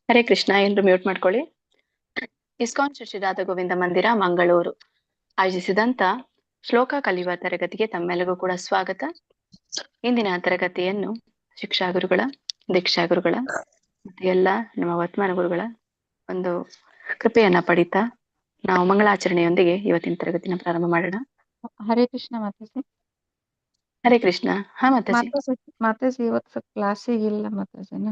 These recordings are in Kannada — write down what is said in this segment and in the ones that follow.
ಹರೇ ಕೃಷ್ಣ. ಎಲ್ರು ಮ್ಯೂಟ್ ಮಾಡ್ಕೊಳ್ಳಿ. ಇಸ್ಕಾನ್ ಶ್ರೀ ರಾಧಾ ಗೋವಿಂದ ಮಂದಿರ ಮಂಗಳೂರು ಆಯೋಜಿಸಿದಂತ ಶ್ಲೋಕ ಕಲಿಯುವ ತರಗತಿಗೆ ತಮ್ಮೆಲ್ಲರಿಗೂ ಕೂಡ ಸ್ವಾಗತ. ಇಂದಿನ ತರಗತಿಯನ್ನು ಶಿಕ್ಷಾ ಗುರುಗಳ, ದೀಕ್ಷಾ ಗುರುಗಳ ಮತ್ತೆ ಎಲ್ಲ ನಮ್ಮ ವರ್ತಮಾನ ಗುರುಗಳ ಒಂದು ಕೃಪೆಯನ್ನ ಪಡಿತಾ ನಾವು ಮಂಗಳಾಚರಣೆಯೊಂದಿಗೆ ಇವತ್ತಿನ ತರಗತಿನ ಪ್ರಾರಂಭ ಮಾಡೋಣ. ಹರೇ ಕೃಷ್ಣ ಮಾತಾಜಿ. ಹರೇ ಕೃಷ್ಣ. ಹಾ ಮಾತಾಜಿ. ಮಾತಾಜಿ ಇವತ್ತು ಕ್ಲಾಸಿಗೆ ಇಲ್ಲ ಮಾತಾಜಿನ,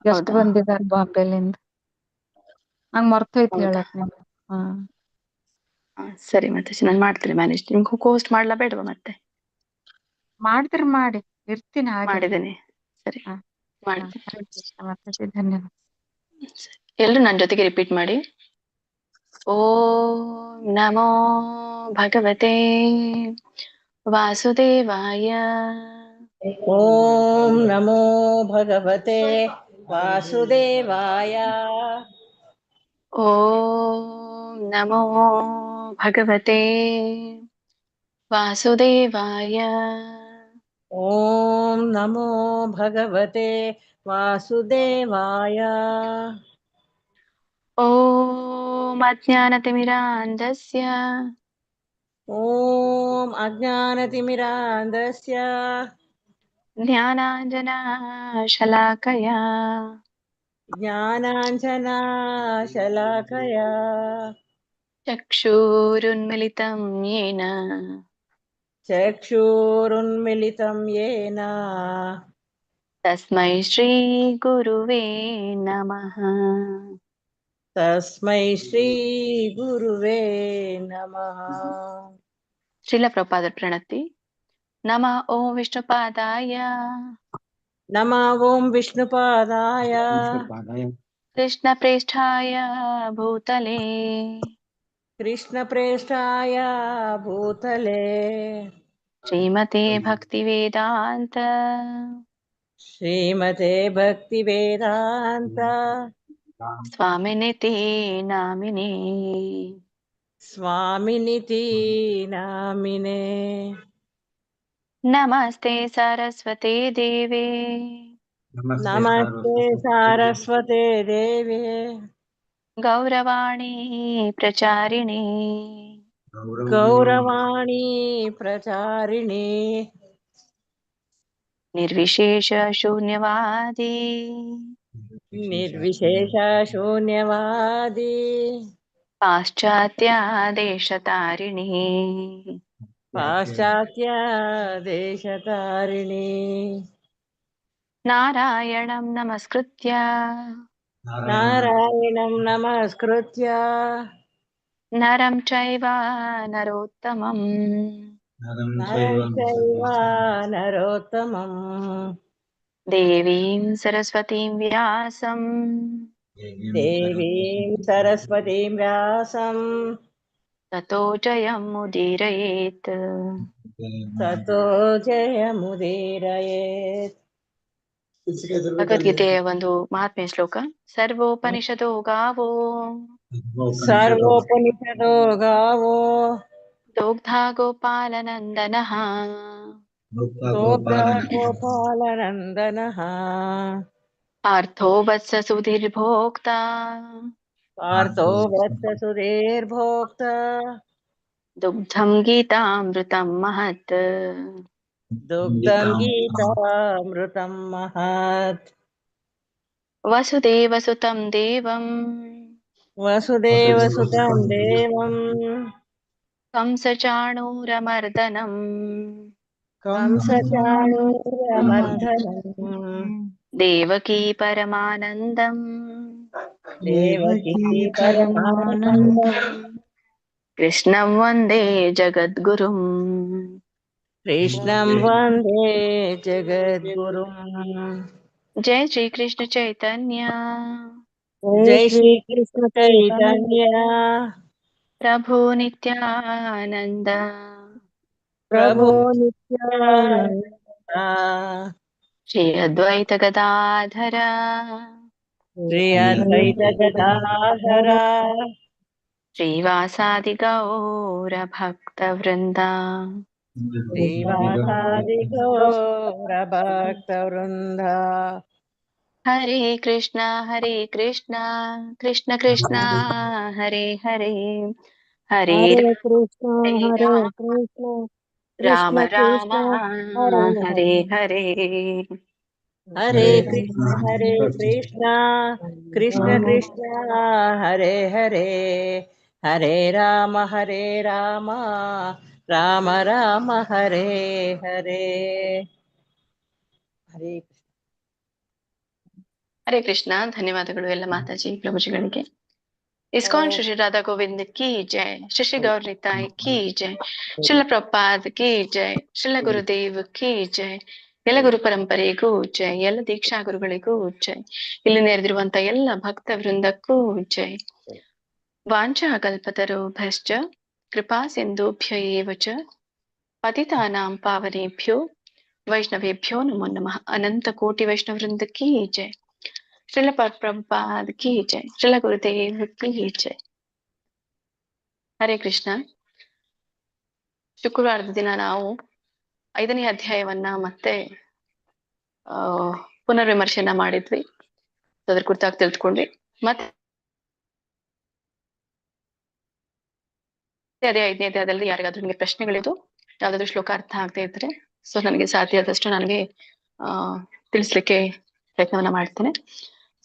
ಗೆಸ್ಟ್ ಹೌದಾ? ಬಂದಿದ್ದಾರೆ ಬಾಂಬೆಲಿಂದ. ನಂಗೆ ಮರ್ತೋಯ್ತು ಹೇಳಕ್ ನಿಮ್ಗೆ. ಸರಿ ಮಾತಾಜಿ, ನಾನು ಮಾಡ್ತೀನಿ ಮ್ಯಾನೇಜ್. ನಿಮ್ಗೆ ಹೋಸ್ಟ್ ಮಾಡ್ಲಾ ಬೇಡವಾ? ಮತ್ತೆ ಮಾಡಿದ್ರೆ ಮಾಡಿ, ಇರ್ತೀನಿ ಹಾಗೆ. ಮಾಡಿದ್ದೇನೆ. ಸರಿ, ಹಾ, ಮಾಡ್ತೀನಿ. ಹರೇ ಕೃಷ್ಣ ಮಾತಾಜಿ, ಧನ್ಯವಾದ. ಎಲ್ರು ನನ್ನ ಜೊತೆಗೆ ರಿಪೀಟ್ ಮಾಡಿ. ಓಂ ನಮೋ ಭಗವತೆ ವಾಸುದೇವಾಯ. ಓಂ ನಮೋ ಭಗವತೆ ವಾಸುದೇವಾಯ. ಓಂ ನಮೋ ಭಗವತೆ ವಾಸುದೇವಾಯ. ಓಂ ನಮೋ ಭಗವತೆ ವಾಸುದೇವಾಯ. ಓಂ ಅಜ್ಞಾನತಿಮಿರಾಂಧಸ್ಯ ಓಂ ಅಜ್ಞಾನತಿಮಿರಾಂಧಸ್ಯ ಜ್ಞಾನಾಂಜನಶಲಾಕಯ ಜ್ಞಾನಾಂಜನಶಲಾಕಯ ಚಕ್ಷುರುನ್ಮಿಲಿತಂ ಯೇನ ಚಕ್ಷುರುನ್ಮಿಲಿತಂ ಯೇನ ತಸ್ಮೈ ಶ್ರೀ ಗುರುವೇ ನಮಃ. ತಸ್ಮೈ ಶ್ರೀ ಗುರುವೇ ನಮಃ. ಶ್ರೀಲ ಪ್ರಭುಪಾದರ ಪ್ರಣತಿ. ನಮ ಓಂ ವಿಷ್ಣುಪಾದಾಯ ನಮಃ ಓಂ ವಿಷ್ಣುಪಾದಾಯ ಕೃಷ್ಣ ಪ್ರೇಷ್ಠಾಯ ಭೂತಲೆ ಕೃಷ್ಣ ಪ್ರೇಷ್ಠಾಯ ಭೂತಲೆ ಶ್ರೀಮತೆ ಭಕ್ತಿ ವೇದಾಂತ ಶ್ರೀಮತೆ ಭಕ್ತಿ ವೇದಾಂತ ಸ್ವಾಮಿನಿತಿ ನಾಮಿನೇ. ಸ್ವಾಮಿನಿತಿ ನಾಮಿನೇ. ನಮಸ್ತೆ ಸರಸ್ವತಿ ದೇವಿ ನಮಸ್ತೆ ಸಾರಸ್ವತೆ ದೇವಿ ಗೌರವಾಣಿ ಪ್ರಚಾರಿಣಿ ಗೌರವಾಣಿ ಪ್ರಚಾರಿಣಿ ನಿರ್ವಿಶೇಷ ಶೂನ್ಯವಾದಿ ನಿರ್ವಿಶೇಷ ಶೂನ್ಯವಾದಿ ಪಾಶ್ಚಾತ್ಯ ದೇಶತಾರಿಣಿ ಪಾಶ್ಚಾತ್ಯ ದೇಶತಾರಿಣಿ. ನಾರಾಯಣಂ ನಮಸ್ಕೃತ್ಯ ನಾರಾಯಣಂ ನಮಸ್ಕೃತ್ಯ ನರಂ ಚೈವ ನರೋತ್ತಮಂ ನರಂ ಚೈವ ನರೋತ್ತಮಂ ದೇವೀಂ ಸರಸ್ವತೀಂ ವ್ಯಾಸಂ ದೇವೀಂ ಸರಸ್ವತೀಂ ವ್ಯಾಸಂ ತತೋ ಜಯಂ ಮುದೀರಯೇತ್. ತತೋ ಜಯಮುದೀರಯೇತ್. ಭಗವದ್ಗೀತೆಯ ಒಂದು ಮಹಾತ್ಮೆ ಶ್ಲೋಕ. ಸರ್ವೋಪನಿಷದೋ ಗಾವೋ ಸರ್ವೋಪನಿಷದೋ ಗಾವೋ ದೋಗ್ಧಾ ಗೋಪಾಲನಂದನಃ ದೋಗ್ಧಾ ಗೋಪಾಲನಂದನಃ ಪಾರ್ಥೋ ವತ್ಸ ಸುಧೀರ್ಭೋಕ್ತಾ ಪಾರ್ಥೋ ವತ್ಸ ಸುಧೀರ್ಭೋಕ್ತ ದುಗ್ಧಂ ಗೀತಾಮೃತಂ ಮಹತ್. ದುಗ್ಧಂ ಗೀತಾಮೃತಂ ಮಹತ್. ವಸುದೇವಸುತಂ ದೇವಂ ವಸುದೇವಸುತಂ ದೇವಂ ಕಂಸಚಾಣೂರಮರ್ದನಂ ಕಂಸಚಾಣೂರಮರ್ದನಂ ದೇವಕೀ ಪರಮಾನಂದಂ ದೇವಕೀ ಪರಮಾನಂದಂ ಕೃಷ್ಣಂ ವಂದೇ ಜಗದ್ಗುರುಂ. ಕೃಷ್ಣಂ ವಂದೇ ಜಗದ್ಗುರುಂ. ಜೈ ಶ್ರೀ ಕೃಷ್ಣ ಚೈತನ್ಯ ಜೈ ಶ್ರೀ ಕೃಷ್ಣ ಚೈತನ್ಯ ಪ್ರಭು ನಿತ್ಯಾನಂದ ಪ್ರಭು ನಿತ್ಯಾನಂದ ಶ್ರೀ ಅದ್ವೈತ ಗದಾಧರ ಶ್ರೀ ಅದ್ವೈತ ಗದಾಧರ ಶ್ರೀವಾಸಾದಿ ಗೌರ ಭಕ್ತ ವೃಂದ. ಶ್ರೀವಾಸಾದಿ ಗೌರ ಭಕ್ತ ವೃಂದ. ಹರೇ ಕೃಷ್ಣ ಕೃಷ್ಣ ಕೃಷ್ಣ ಹರೇ ಹರೇ ಹರೇ ಹರೇ ಕೃಷ್ಣ ರಾಮ ಹರೇ ಕೃಷ್ಣ ರಾಮ ಕೃಷ್ಣ ರಾಮ ಕೃಷ್ಣ ಹರೇ ಹರೇ ಹರೇ. ಹರೇ ಹರೇ ಕೃಷ್ಣ ಕೃಷ್ಣ ಕೃಷ್ಣ ಹರೇ ಹರೇ. ಹರೇ ರಾಮ ರಾಮ ರಾಮ ಹರೇ ಹರೇ. ಹರೇ ಹರೇ ಕೃಷ್ಣ. ಧನ್ಯವಾದಗಳು ಎಲ್ಲ ಮಾತಾಜಿ ಪ್ರಭುಜಿಗಳಿಗೆ. ಇಸ್ಕಾನ್ ಶ್ರೀ ರಾಧಾ ಗೋವಿಂದ ಕಿ ಜೈ, ಶ್ರೀ ಗೌರ್ ನಿತಾಯ್ ಕಿ ಜೈ, ಶ್ರೀಲ ಪ್ರಪಾದ್ ಕಿ ಜೈ, ಶ್ರೀಲ ಗುರುದೇವ್ ಕಿ ಜೈ, ಎಲ್ಲ ಗುರು ಪರಂಪರೆಗೂ ಜೈ, ಎಲ್ಲ ದೀಕ್ಷಾ ಗುರುಗಳಿಗೂ ಜೈ, ಇಲ್ಲಿ ನೆರೆದಿರುವಂತ ಎಲ್ಲ ಭಕ್ತ ವೃಂದಕ್ಕೂ ಜೈ. ವಾಂಛಾ ಕಲ್ಪತರುಭ್ಯಶ್ಚ ಕೃಪಾ ಸಿಂಧುಭ್ಯ ಏವ ಚ ಪತಿತಾನಾಂ ಪಾವನೇಭ್ಯೋ ವೈಷ್ಣವೇಭ್ಯೋ ನಮೋ ನಮಃ. ಅನಂತ ಕೋಟಿ ವೈಷ್ಣವ ವೃಂದ ಕಿ ಜೈ, ಶ್ರೀಲ ಪ್ರಭುಪಾದ್ ಕಿ ಜೈ, ಶ್ರೀಲ ಗುರುದೇವ್ ಕಿ ಜೈ. ಹರೇ ಕೃಷ್ಣ. ಶುಕ್ರವಾರದ ದಿನ ನಾವು 5ನೇ ಅಧ್ಯಾಯವನ್ನ ಮತ್ತೆ ಪುನರ್ವಿಮರ್ಶೆಯನ್ನ ಮಾಡಿದ್ವಿ. ಅದ್ರ ಕುರಿತಾಗಿ ತಿಳ್ಕೊಂಡ್ವಿ. ಮತ್ತೆ ಅದೇ 5ನೇ ಅಧ್ಯಾಯದಲ್ಲಿ ಯಾರಿಗಾದ್ರೂ ನಿಮಗೆ ಪ್ರಶ್ನೆಗಳಿದ್ದು, ಯಾವ್ದಾದ್ರು ಶ್ಲೋಕ ಅರ್ಥ ಆಗದೆ ಇದ್ರೆ ಸೊ ನನಗೆ ಸಾಧ್ಯ ಆದಷ್ಟು ನನಗೆ ತಿಳಿಸ್ಲಿಕ್ಕೆ ಪ್ರಯತ್ನವನ್ನ ಮಾಡ್ತೇನೆ.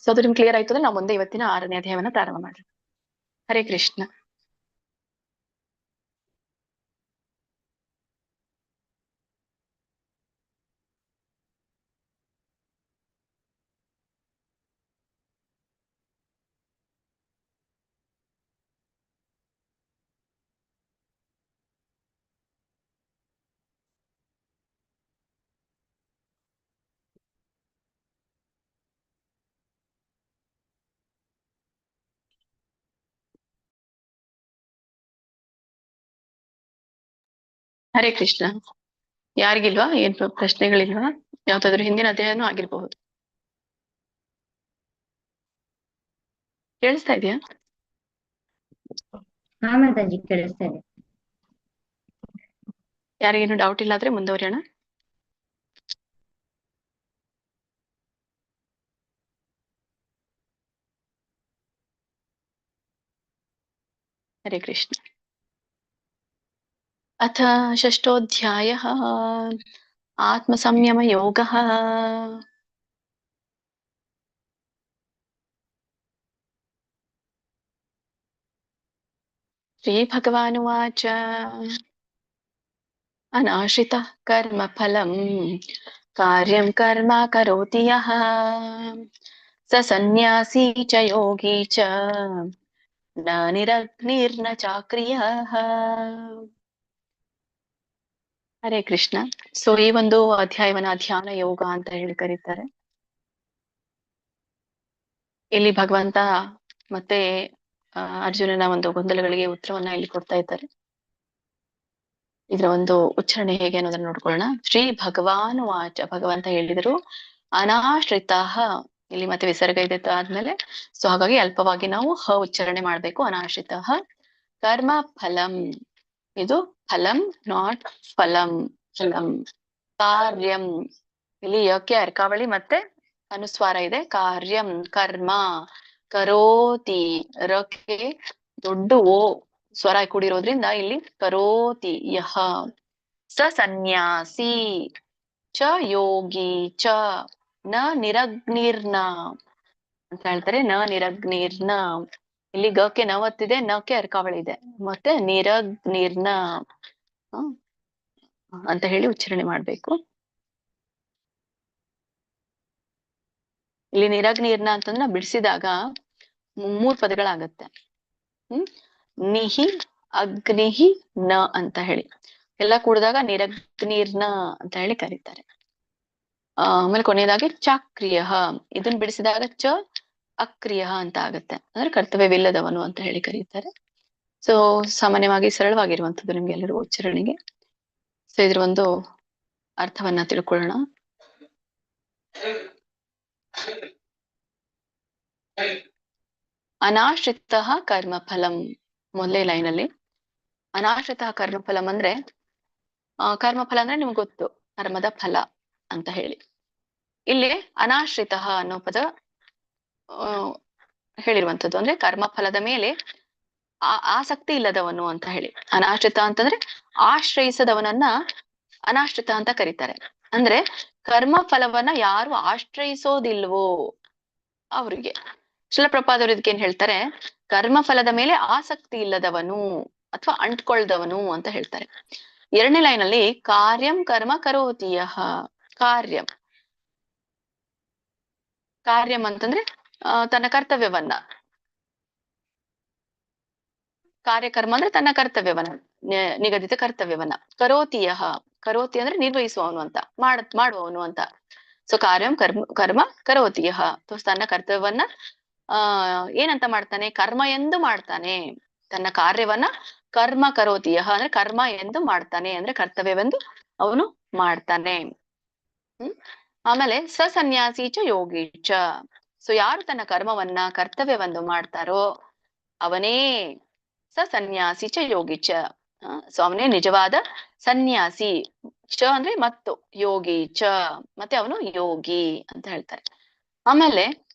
ಸೊ ಅದು ನಿಮ್ಗೆ ಕ್ಲಿಯರ್ ಆಯ್ತು ಅಂದ್ರೆ ನಾವು ಮುಂದೆ ಇವತ್ತಿನ 6ನೇ ಅಧ್ಯಾಯವನ್ನ ಪ್ರಾರಂಭ ಮಾಡೋಣ. ಹರೇ ಕೃಷ್ಣ. ಹರೇ ಕೃಷ್ಣ. ಯಾರಿಗಿಲ್ವಾ? ಏನ್ ಪ್ರಶ್ನೆಗಳಿಲ್ವಾ? ಯಾವ್ದಾದ್ರು ಹಿಂದಿನ ಅಧ್ಯಾಯನೂ ಆಗಿರ್ಬಹುದು. ಕೇಳಿಸ್ತಾ ಇದೆಯಾ? ಹಾ ಮಾತಾಜಿ ಕೇಳಿಸ್ತಾ ಇದೆ. ಯಾರಿಗೇನು ಡೌಟ್ ಇಲ್ಲ ಆದ್ರೆ ಮುಂದುವರಿಯೋಣ. ಹರೇ ಕೃಷ್ಣ. ಅಥ ಷಷ್ಠೋಧ್ಯಾಯಃ ಆತ್ಮಸಂಯಮ ಯೋಗಃ. ಶ್ರೀಭಗವಾನುವಾಚ ಅನಾಶ್ರಿತಃ ಕರ್ಮಫಲಂ ಕಾರ್ಯಂ ಕರ್ಮ ಕರೋತಿ ಯಃ ಸ ಸನ್ಯಾಸಿ ಚ ಯೋಗಿ ಚ ನ ನಿರಗ್ನಿರ್ನ ಚಾಕ್ರಿಯಃ. ಹರೇ ಕೃಷ್ಣ. ಸೊ ಈ ಒಂದು ಅಧ್ಯಾಯವನ್ನ ಧ್ಯಾನ ಯೋಗ ಅಂತ ಹೇಳಿ ಕರೀತಾರೆ. ಇಲ್ಲಿ ಭಗವಂತ ಮತ್ತೆ ಅರ್ಜುನನ ಒಂದು ಗೊಂದಲಗಳಿಗೆ ಉತ್ತರವನ್ನ ಇಲ್ಲಿ ಕೊಡ್ತಾ ಇದ್ದಾರೆ. ಇದರ ಒಂದು ಉಚ್ಚಾರಣೆ ಹೇಗೆ ಅನ್ನೋದನ್ನ ನೋಡ್ಕೊಳ್ಳೋಣ. ಶ್ರೀ ಭಗವಾನ್ ವಾಚ, ಭಗವಂತ ಹೇಳಿದರು. ಅನಾಶ್ರಿತ, ಇಲ್ಲಿ ಮತ್ತೆ ವಿಸರ್ಗ ಇದೆ ಆದ್ಮೇಲೆ, ಸೊ ಹಾಗಾಗಿ ಅಲ್ಪವಾಗಿ ನಾವು ಹ ಉಚ್ಚಾರಣೆ ಮಾಡ್ಬೇಕು. ಅನಾಶ್ರಿತ ಕರ್ಮ ಫಲಂ, ಇದು ಫಲಂ ನಾಟ್ ಫಲಂ. ಫಲಂ ಕಾರ್ಯಂ, ಇಲ್ಲಿ ಯಕ್ಕೆ ಅರ್ಕಾವಳಿ ಮತ್ತೆ ಅನುಸ್ವಾರ ಇದೆ. ಕಾರ್ಯಂ ಕರ್ಮ, ಕರೋತಿ ರಕ್ಕೆ ದೊಡ್ಡ ಓ ಸ್ವರ ಕೂಡಿರೋದ್ರಿಂದ ಇಲ್ಲಿ ಕರೋತಿ ಯಹ. ಸ ಸನ್ಯಾಸಿ ಚ ಯೋಗಿ ಚ ನ ನಿರಗ್ನಿರ್ನ ಅಂತ ಹೇಳ್ತಾರೆ. ನ ನಿರಗ್ನಿರ್ನ, ಇಲ್ಲಿ ಗಕ್ಕೆ ನವತ್ತಿದೆ, ನಕ್ಕೆ ಅರ್ಕಾವಳಿ ಇದೆ, ಮತ್ತೆ ನಿರಗ್ನಿರ್ನ ಅಂತ ಹೇಳಿ ಉಚ್ಚಾರಣೆ ಮಾಡ್ಬೇಕು. ಇಲ್ಲಿ ನಿರಗ್ನಿರ್ನ ಅಂತಂದ್ರೆ ಬಿಡಿಸಿದಾಗ 3 ಪದಗಳಾಗತ್ತೆ. ನಿಹಿ ಅಗ್ನಿಹಿ ನ ಅಂತ ಹೇಳಿ ಎಲ್ಲ ಕೂಡಿದಾಗ ನಿರಗ್ನಿರ್ನ ಅಂತ ಹೇಳಿ ಕರೀತಾರೆ. ಆಮೇಲೆ ಕೊನೆಯದಾಗಿ ಚಾಕ್ರಿಯ, ಇದನ್ನ ಬಿಡಿಸಿದಾಗ ಚ ಅಕ್ರಿಯ ಅಂತ ಆಗತ್ತೆ, ಅಂದ್ರೆ ಕರ್ತವ್ಯವಿಲ್ಲದವನು ಅಂತ ಹೇಳಿ ಕರೀತಾರೆ. ಸೊ ಸಾಮಾನ್ಯವಾಗಿ ಸರಳವಾಗಿರುವಂತದ್ದು ನಿಮ್ಗೆಲ್ಲರಿಗೂ ಉಚ್ಚಾರಣೆಗೆ. ಸೊ ಇದ್ರ ಒಂದು ಅರ್ಥವನ್ನ ತಿಳ್ಕೊಳ್ಳೋಣ. ಅನಾಶ್ರಿತ ಕರ್ಮಫಲಂ, ಮೊದಲೇ ಲೈನಲ್ಲಿ ಅನಾಶ್ರಿತ ಕರ್ಮಫಲಂ ಅಂದ್ರೆ ಕರ್ಮಫಲ ಅಂದ್ರೆ ನಿಮ್ಗೆ ಗೊತ್ತು, ಕರ್ಮದ ಫಲ ಅಂತ ಹೇಳಿ. ಇಲ್ಲಿ ಅನಾಶ್ರಿತ ಅನ್ನೋ ಪದ ಹೇಳಿರುವಂತದ್ದು, ಅಂದ್ರೆ ಕರ್ಮಫಲದ ಮೇಲೆ ಆಸಕ್ತಿ ಇಲ್ಲದವನು ಅಂತ ಹೇಳಿ. ಅನಾಶ್ರಿತ ಅಂತಂದ್ರೆ ಆಶ್ರಯಿಸದವನನ್ನ ಅನಾಶ್ರಿತ ಅಂತ ಕರೀತಾರೆ. ಅಂದ್ರೆ ಕರ್ಮ ಫಲವನ್ನ ಯಾರು ಆಶ್ರಯಿಸೋದಿಲ್ವೋ ಅವ್ರಿಗೆ. ಶಿಲಪ್ರಪಾದವರು ಇದಕ್ಕೆ ಏನ್ ಹೇಳ್ತಾರೆ, ಕರ್ಮ ಫಲದ ಮೇಲೆ ಆಸಕ್ತಿ ಇಲ್ಲದವನು ಅಥವಾ ಅಂಟ್ಕೊಳ್ದವನು ಅಂತ ಹೇಳ್ತಾರೆ. 2ನೇ ಲೈನಲ್ಲಿ ಕಾರ್ಯಂ ಕರ್ಮ ಕರೋತಿಯಃ. ಕಾರ್ಯಂ ಕಾರ್ಯಂ ಅಂತಂದ್ರೆ ತನ್ನ ಕರ್ತವ್ಯವನ್ನ, ಕಾರ್ಯಕರ್ಮ ಅಂದ್ರೆ ತನ್ನ ಕರ್ತವ್ಯವನ್ನ, ನಿಗದಿತ ಕರ್ತವ್ಯವನ್ನ. ಕರೋತಿಯಃ, ಕರೋತಿ ಅಂದ್ರೆ ನಿರ್ವಹಿಸುವವನು ಅಂತ, ಮಾಡುವವನು ಅಂತ. ಸೊ ಕಾರ್ಯಂ ಕರ್ಮ ಕರೋತಿಯಃ, ತನ್ನ ಕರ್ತವ್ಯವನ್ನ ಏನಂತ ಮಾಡ್ತಾನೆ, ಕರ್ಮ ಎಂದು ಮಾಡ್ತಾನೆ. ತನ್ನ ಕಾರ್ಯವನ್ನ ಕರ್ಮ ಕರೋತಿಯಃ ಅಂದ್ರೆ ಕರ್ಮ ಎಂದು ಮಾಡ್ತಾನೆ, ಅಂದ್ರೆ ಕರ್ತವ್ಯವೆಂದು ಅವನು ಮಾಡ್ತಾನೆ. ಆಮೇಲೆ ಸನ್ಯಾಸಿ ಚ ಯೋಗಿ ಚ. ಸೊ ಯಾರು ತನ್ನ ಕರ್ಮವನ್ನ ಕರ್ತವ್ಯವೆಂದು ಮಾಡ್ತಾರೋ ಅವನೇ ಸನ್ಯಾಸಿ ಚ ಯೋಗಿ ಚ. ಸೊ ಅವನೇ ನಿಜವಾದ ಸನ್ಯಾಸಿ. ಚ ಅಂದ್ರೆ ಮತ್ತು, ಯೋಗಿ ಚ ಮತ್ತೆ ಅವನು ಯೋಗಿ ಅಂತ ಹೇಳ್ತಾರೆ. ಆಮೇಲೆ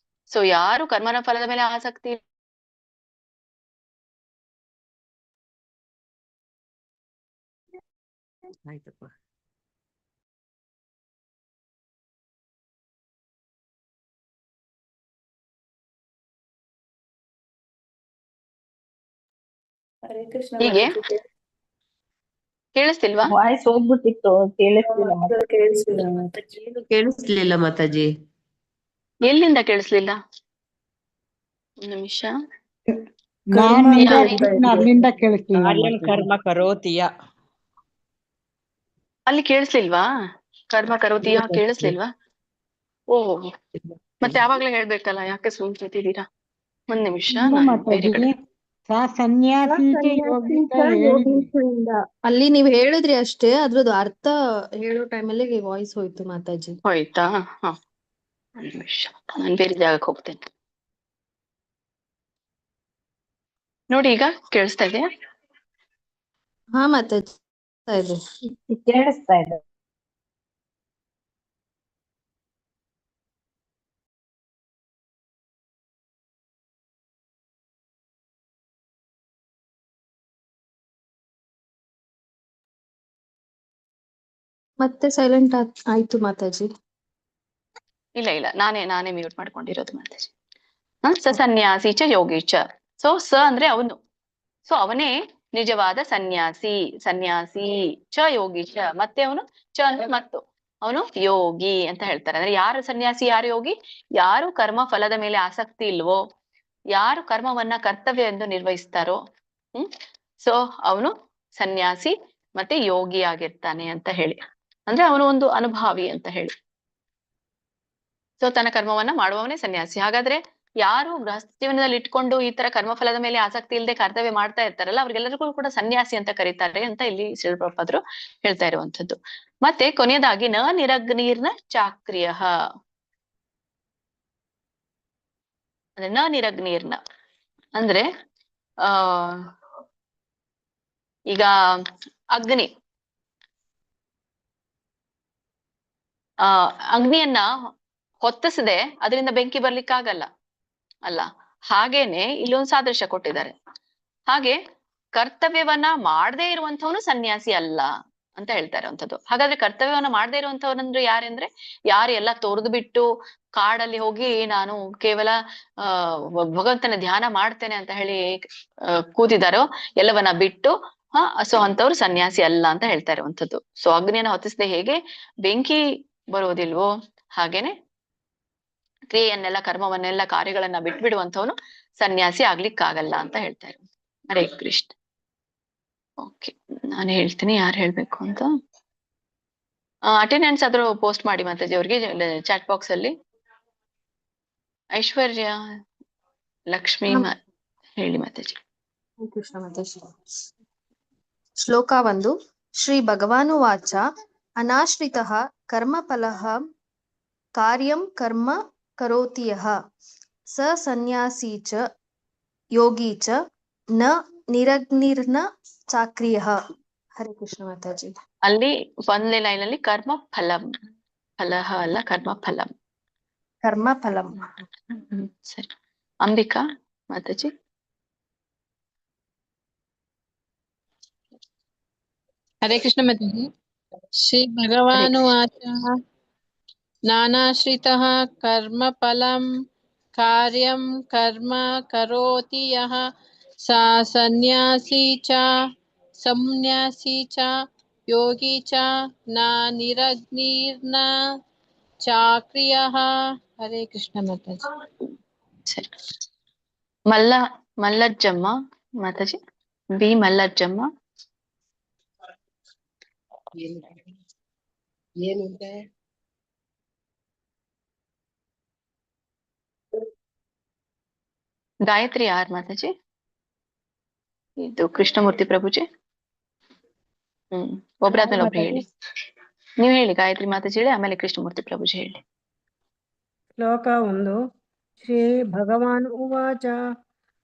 ಸೊ ಯಾರು ಕರ್ಮನ ಫಲದ ಮೇಲೆ ಆಸಕ್ತಿ ಆಯ್ತಪ್ಪ. ಹರೇ ಕೃಷ್ಣ. ಹೀಗೆ ಕೇಳಿಸ್ತಿಲ್ವಾ? ವಾಯ್ಸ್ ಹೋಗ್ಬಿಟ್ಟಿತ್ತು, ಕೇಳಿಸ್ತಿಲ್ಲ ಮತ್ತೆ. ಕೇಳಿಸ್ಲಿಲ್ಲ. ಕೇಳಿಸ್ಲಿಲ್ಲ ಮಾತಾಜಿ. ಎಲ್ಲಿಂದ ಕೇಳಿಸ್ಲಿಲ್ಲ? ಒಂದು ನಿಮಿಷ. ನಾನು ಕರ್ಮ ಅಲ್ಲಿಂದ ಕೇಳಿಸ್ಲಿಲ್ಲ ಕಾರ್ಯಂ ಮಾತಾಜಿ. ಕರ್ಮ ಕರೋತಿಯ. ಅಲ್ಲಿ ಕೇಳಿಸ್ಲಿಲ್ವಾ? ಕರ್ಮ ಕರೋತಿಯ ಕೇಳಿಸ್ಲಿಲ್ವಾ? ಓಹೋ, ಮತ್ತೆ ಯಾವಾಗ್ಲೇ ಹೇಳ್ಬೇಕಲ್ಲ, ಯಾಕೆ ಸುಮ್ನೆ ಕೂತಿದ್ದೀರಾ? ಒಂದ್ ನಿಮಿಷ, ಇಲ್ಲ ನಾನು ಮಾತಾಜಿ, ಬೇರೆ ಕಡೆ. ಸನ್ಯಾಸಿ ಅಲ್ಲಿ ನೀವ್ ಹೇಳಿದ್ರಿ ಅಷ್ಟೇ, ಅದ್ರದ್ದು ಅರ್ಥ ಹೇಳೋ ಟೈಮಲ್ಲಿ ವಾಯ್ಸ್ ಹೋಯ್ತು ಮಾತಾಜಿ. ಹೋಯ್ತಾ? ಹ, ಒಂದ್ ನಿಮಿಷ, ನಾನು ಬೇರೆ ಜಾಗಕ್ಕೆ ಹೋಗ್ತೇನೆ. ನೋಡಿ, ಈಗ ಕೇಳಿಸ್ತಾ ಇದೆಯಾ? ಹಾ ಮಾತಾಜಿ ಕೇಳಿಸ್ತಾ ಇದೆ. ಮತ್ತೆ ಸೈಲೆಂಟ್ ಆಯ್ತು ಮಾತಾಜಿ. ಇಲ್ಲ ಇಲ್ಲ, ನಾನೇ ಮ್ಯೂಟ್ ಮಾಡ್ಕೊಂಡಿರೋದು ಮಾತಾಜಿ. ಸನ್ಯಾಸಿ ಚ ಯೋಗಿ ಚ. ಸೊ ಅಂದ್ರೆ ಅವನು, ಸೊ ಅವನೇ ನಿಜವಾದ ಸನ್ಯಾಸಿ. ಸನ್ಯಾಸಿ ಚ ಯೋಗಿ ಚ, ಮತ್ತೆ ಅವನು ಚ ಅಂದ್ರೆ ಮತ್ತು, ಅವನು ಯೋಗಿ ಅಂತ ಹೇಳ್ತಾರೆ. ಅಂದ್ರೆ ಯಾರು ಸನ್ಯಾಸಿ, ಯಾರು ಯೋಗಿ? ಯಾರು ಕರ್ಮ ಫಲದ ಮೇಲೆ ಆಸಕ್ತಿ ಇಲ್ವೋ, ಯಾರು ಕರ್ಮವನ್ನ ಕರ್ತವ್ಯ ಎಂದು ನಿರ್ವಹಿಸ್ತಾರೋ, ಸೊ ಅವನು ಸನ್ಯಾಸಿ ಮತ್ತೆ ಯೋಗಿ ಆಗಿರ್ತಾನೆ ಅಂತ ಹೇಳಿ. ಅಂದ್ರೆ ಅವನು ಒಂದು ಅನುಭಾವಿ ಅಂತ ಹೇಳಿ. ಸೊ ತನ್ನ ಕರ್ಮವನ್ನ ಮಾಡುವವನೇ ಸನ್ಯಾಸಿ. ಹಾಗಾದ್ರೆ ಯಾರು ಗೃಹಸ್ಥ ಜೀವನದಲ್ಲಿ ಇಟ್ಕೊಂಡು ಈ ತರ ಕರ್ಮಫಲದ ಮೇಲೆ ಆಸಕ್ತಿ ಇಲ್ಲದೆ ಕರ್ತವ್ಯ ಮಾಡ್ತಾ ಇರ್ತಾರಲ್ಲ, ಅವ್ರಿಗೆಲ್ಲರಿಗೂ ಕೂಡ ಸನ್ಯಾಸಿ ಅಂತ ಕರೀತಾರೆ ಅಂತ ಇಲ್ಲಿ ಶಿಲಪ್ರಪಾದರು ಹೇಳ್ತಾ ಇರುವಂತದ್ದು. ಮತ್ತೆ ಕೊನೆಯದಾಗಿ ನ ನಿರಗ್ನೀರ್ನ ಚಾಕ್ರಿಯ. ಅಂದ್ರೆ ನ ನಿರಗ್ನೀರ್ನ ಅಂದ್ರೆ ಈಗ ಅಗ್ನಿ, ಅಗ್ನಿಯನ್ನ ಹೊತ್ತಿಸದೆ ಅದರಿಂದ ಬೆಂಕಿ ಬರ್ಲಿಕ್ಕಾಗಲ್ಲ ಅಲ್ಲ. ಹಾಗೇನೆ ಇಲ್ಲೊಂದು ಸಾದೃಶ್ಯ ಕೊಟ್ಟಿದ್ದಾರೆ. ಹಾಗೆ ಕರ್ತವ್ಯವನ್ನ ಮಾಡದೇ ಇರುವಂತವನು ಸನ್ಯಾಸಿ ಅಲ್ಲ ಅಂತ ಹೇಳ್ತಾರೆ ಅಂತದ್ದು. ಹಾಗಾದ್ರೆ ಕರ್ತವ್ಯವನ್ನ ಮಾಡದೇ ಇರುವಂತವನಂದ್ರೆ ಯಾರೆಂದ್ರೆ, ಯಾರು ಎಲ್ಲ ತೊರೆದು ಬಿಟ್ಟು ಕಾಡಲ್ಲಿ ಹೋಗಿ ನಾನು ಕೇವಲ ಭಗವಂತನ ಧ್ಯಾನ ಮಾಡ್ತೇನೆ ಅಂತ ಹೇಳಿ ಕೂತಿದಾರೋ, ಎಲ್ಲವನ್ನ ಬಿಟ್ಟು ಸೊ ಅಂತವ್ರು ಸನ್ಯಾಸಿ ಅಲ್ಲ ಅಂತ ಹೇಳ್ತಾ ಇರುವಂತದ್ದು. ಸೊ ಅಗ್ನಿಯನ್ನ ಹೊತ್ತಿಸದೆ ಹೇಗೆ ಬೆಂಕಿ ಬರುವುದಿಲ್ವೋ, ಹಾಗೇನೆ ಕ್ರಿಯೆಯನ್ನೆಲ್ಲ, ಕರ್ಮವನ್ನೆಲ್ಲ, ಕಾರ್ಯಗಳನ್ನ ಬಿಟ್ಬಿಡುವಂತವನು ಸನ್ಯಾಸಿ ಆಗ್ಲಿಕ್ಕಾಗಲ್ಲ ಅಂತ ಹೇಳ್ತಾ ಇರು. ಹರೇ ಕೃಷ್ಣ. ಓಕೆ, ನಾನು ಹೇಳ್ತೀನಿ ಯಾರು ಹೇಳ್ಬೇಕು ಅಂತ. ಅಟೆಂಡೆನ್ಸ್ ಆದ್ರೂ ಪೋಸ್ಟ್ ಮಾಡಿ ಮಾತಾಜಿ ಅವ್ರಿಗೆ ಚಾಟ್ ಬಾಕ್ಸ್ ಅಲ್ಲಿ. ಐಶ್ವರ್ಯ, ಲಕ್ಷ್ಮಿ ಹೇಳಿ ಮಾತಾಜಿ. ಕೃಷ್ಣ ಮಾತಾಜಿ. ಶ್ಲೋಕ 1. ಶ್ರೀ ಭಗವಾನುವಾಚ ಅನಾಶ್ರಿತಃ ಕರ್ಮಫಲಃ ಕಾರ್ಯಂ ಕರ್ಮ ಕರೋತಿ ಯಃ ಸ ಸನ್ಯಾಸಿ ಚ ಯೋಗಿ ಚ ನ ನಿರಗ್ನಿರ್ನ ಚಾಕ್ರಿಯಃ. ಹರೇ ಕೃಷ್ಣ ಮಾತಾಜಿ. ಅಲ್ಲಿ ಒಂದನೇ ಲೈನ್ ಅಲ್ಲಿ ಕರ್ಮ ಫಲಂ, ಫಲಹ ಅಲ್ಲ ಕರ್ಮ ಫಲಂ. ಕರ್ಮ ಫಲಂ. ಸರಿ. ಅಂಬಿಕಾ ಮಾತಾಜಿ. हरे कृष्ण माताजी। श्री भगवानुवाच नानाश्रितः कर्मफलं कार्यं कर्म करोति यः सा सन्न्यासी च योगी च न निरग्निर्न चाक्रियः। हरे कृष्ण माताजी। ಸರಿ. ಮಲ್ಲಜ್ಜಮ್ಮ ಮಾತಾಜಿ. ಬಿ ಮಲ್ಲಜ್ಜಮ್ಮ. ಏನಿದೆ? ಗಾಯತ್ರಿ ಯಾರ್ ಮಾತಾಜಿ? ಇದು ಕೃಷ್ಣಮೂರ್ತಿ ಪ್ರಭುಜಿ. ಒಬ್ರಾದ್ಮೇಲೆ ಒಬ್ರು ಹೇಳಿ. ನೀವ್ ಹೇಳಿ ಗಾಯತ್ರಿ ಮಾತಾಜಿ ಹೇಳಿ, ಆಮೇಲೆ ಕೃಷ್ಣಮೂರ್ತಿ ಪ್ರಭುಜಿ ಹೇಳಿ. ಶ್ಲೋಕ 1. ಶ್ರೀ ಭಗವಾನ್ ಉವಾಚ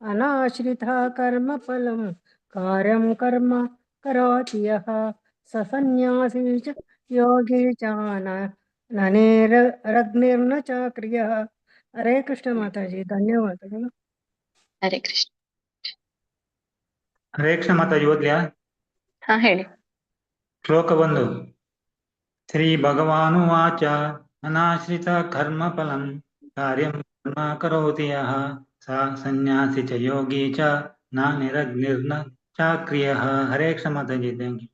ಅನಾಶ್ರಿತಃ ಕರ್ಮ ಫಲಂ ಕಾರ್ಯಂ ಕರ್ಮ ಕರೋತಿ ಯಃ ಸ ಸನ್ಯಾಸಿ ಚ ಯೋಗಿ ಚ ನನೇರಗ್ನಿರ್ನ ಚಾಕ್ರಿಯಃ. ಹರೇ ಕೃಷ್ಣ ಮಾತಾಜಿ, ಧನ್ಯವಾದಗಳು. ಹರೇ ಕೃಷ್ಣ. ಹರೇ ಕೃಷ್ಣ ಮಾತಾಜಿ ಓದ್ಲ್ಯಾ? ಹಾ ಹೇಳಿ. ಶ್ಲೋಕ 1. ಶ್ರೀ ಭಗವಾನುವಾಚ ಅನಾಶ್ರಿತ ಕರ್ಮ ಫಲಂ ಕಾರ್ಯಂ ಕರ್ಮ ಕರೋತಿ ಯಃ ಸಾ ಸನ್ಯಾಸಿ ಚ ಯೋಗಿ ಚ ನ ನಿರಗ್ನಿರ್ನ ಚಾಕ್ರಿಯಃ. ಹರೇ ಕೃಷ್ಣ ಮಾತಾಜಿ, ಥ್ಯಾಂಕ್ ಯು.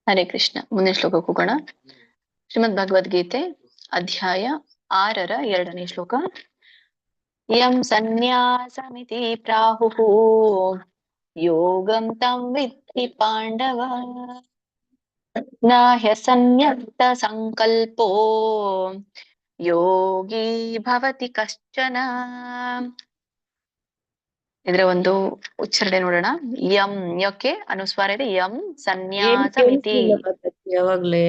ಹರೇ ಕೃಷ್ಣ. ಮುಂದಿನ ಶ್ಲೋಕಕ್ಕೆ ಹೋಗೋಣ. ಶ್ರೀಮದ್ ಭಗವದ್ಗೀತೆ ಅಧ್ಯಾಯ 6ರ 2ನೇ ಶ್ಲೋಕ. ಯಂ ಸನ್ಯಾಸಮಿತಿ ಪ್ರಾಹುಃ ಯೋಗಂ ತಂ ವಿದ್ಧಿ ಪಾಂಡವ ನ ಹ್ಯಸನ್ಯಸ್ತ ಸಂಕಲ್ಪೋ ಯೋಗಿ ಭವತಿ ಕಶ್ಚನ. ಇದರ ಒಂದು ಉಚ್ಚಾರಣೆ ನೋಡೋಣ. ಯಂ ಯಕ್ಕೆ ಅನುಸ್ವಾರ ಇದೆ. ಯಂ ಏನು ಸನ್ಯಾಸಮಿತಿ. ಕೇಳಿಸ್ಲಿಲ್ಲ ಮಾತಾಜಿ ಯಾವಾಗ್ಲೇ?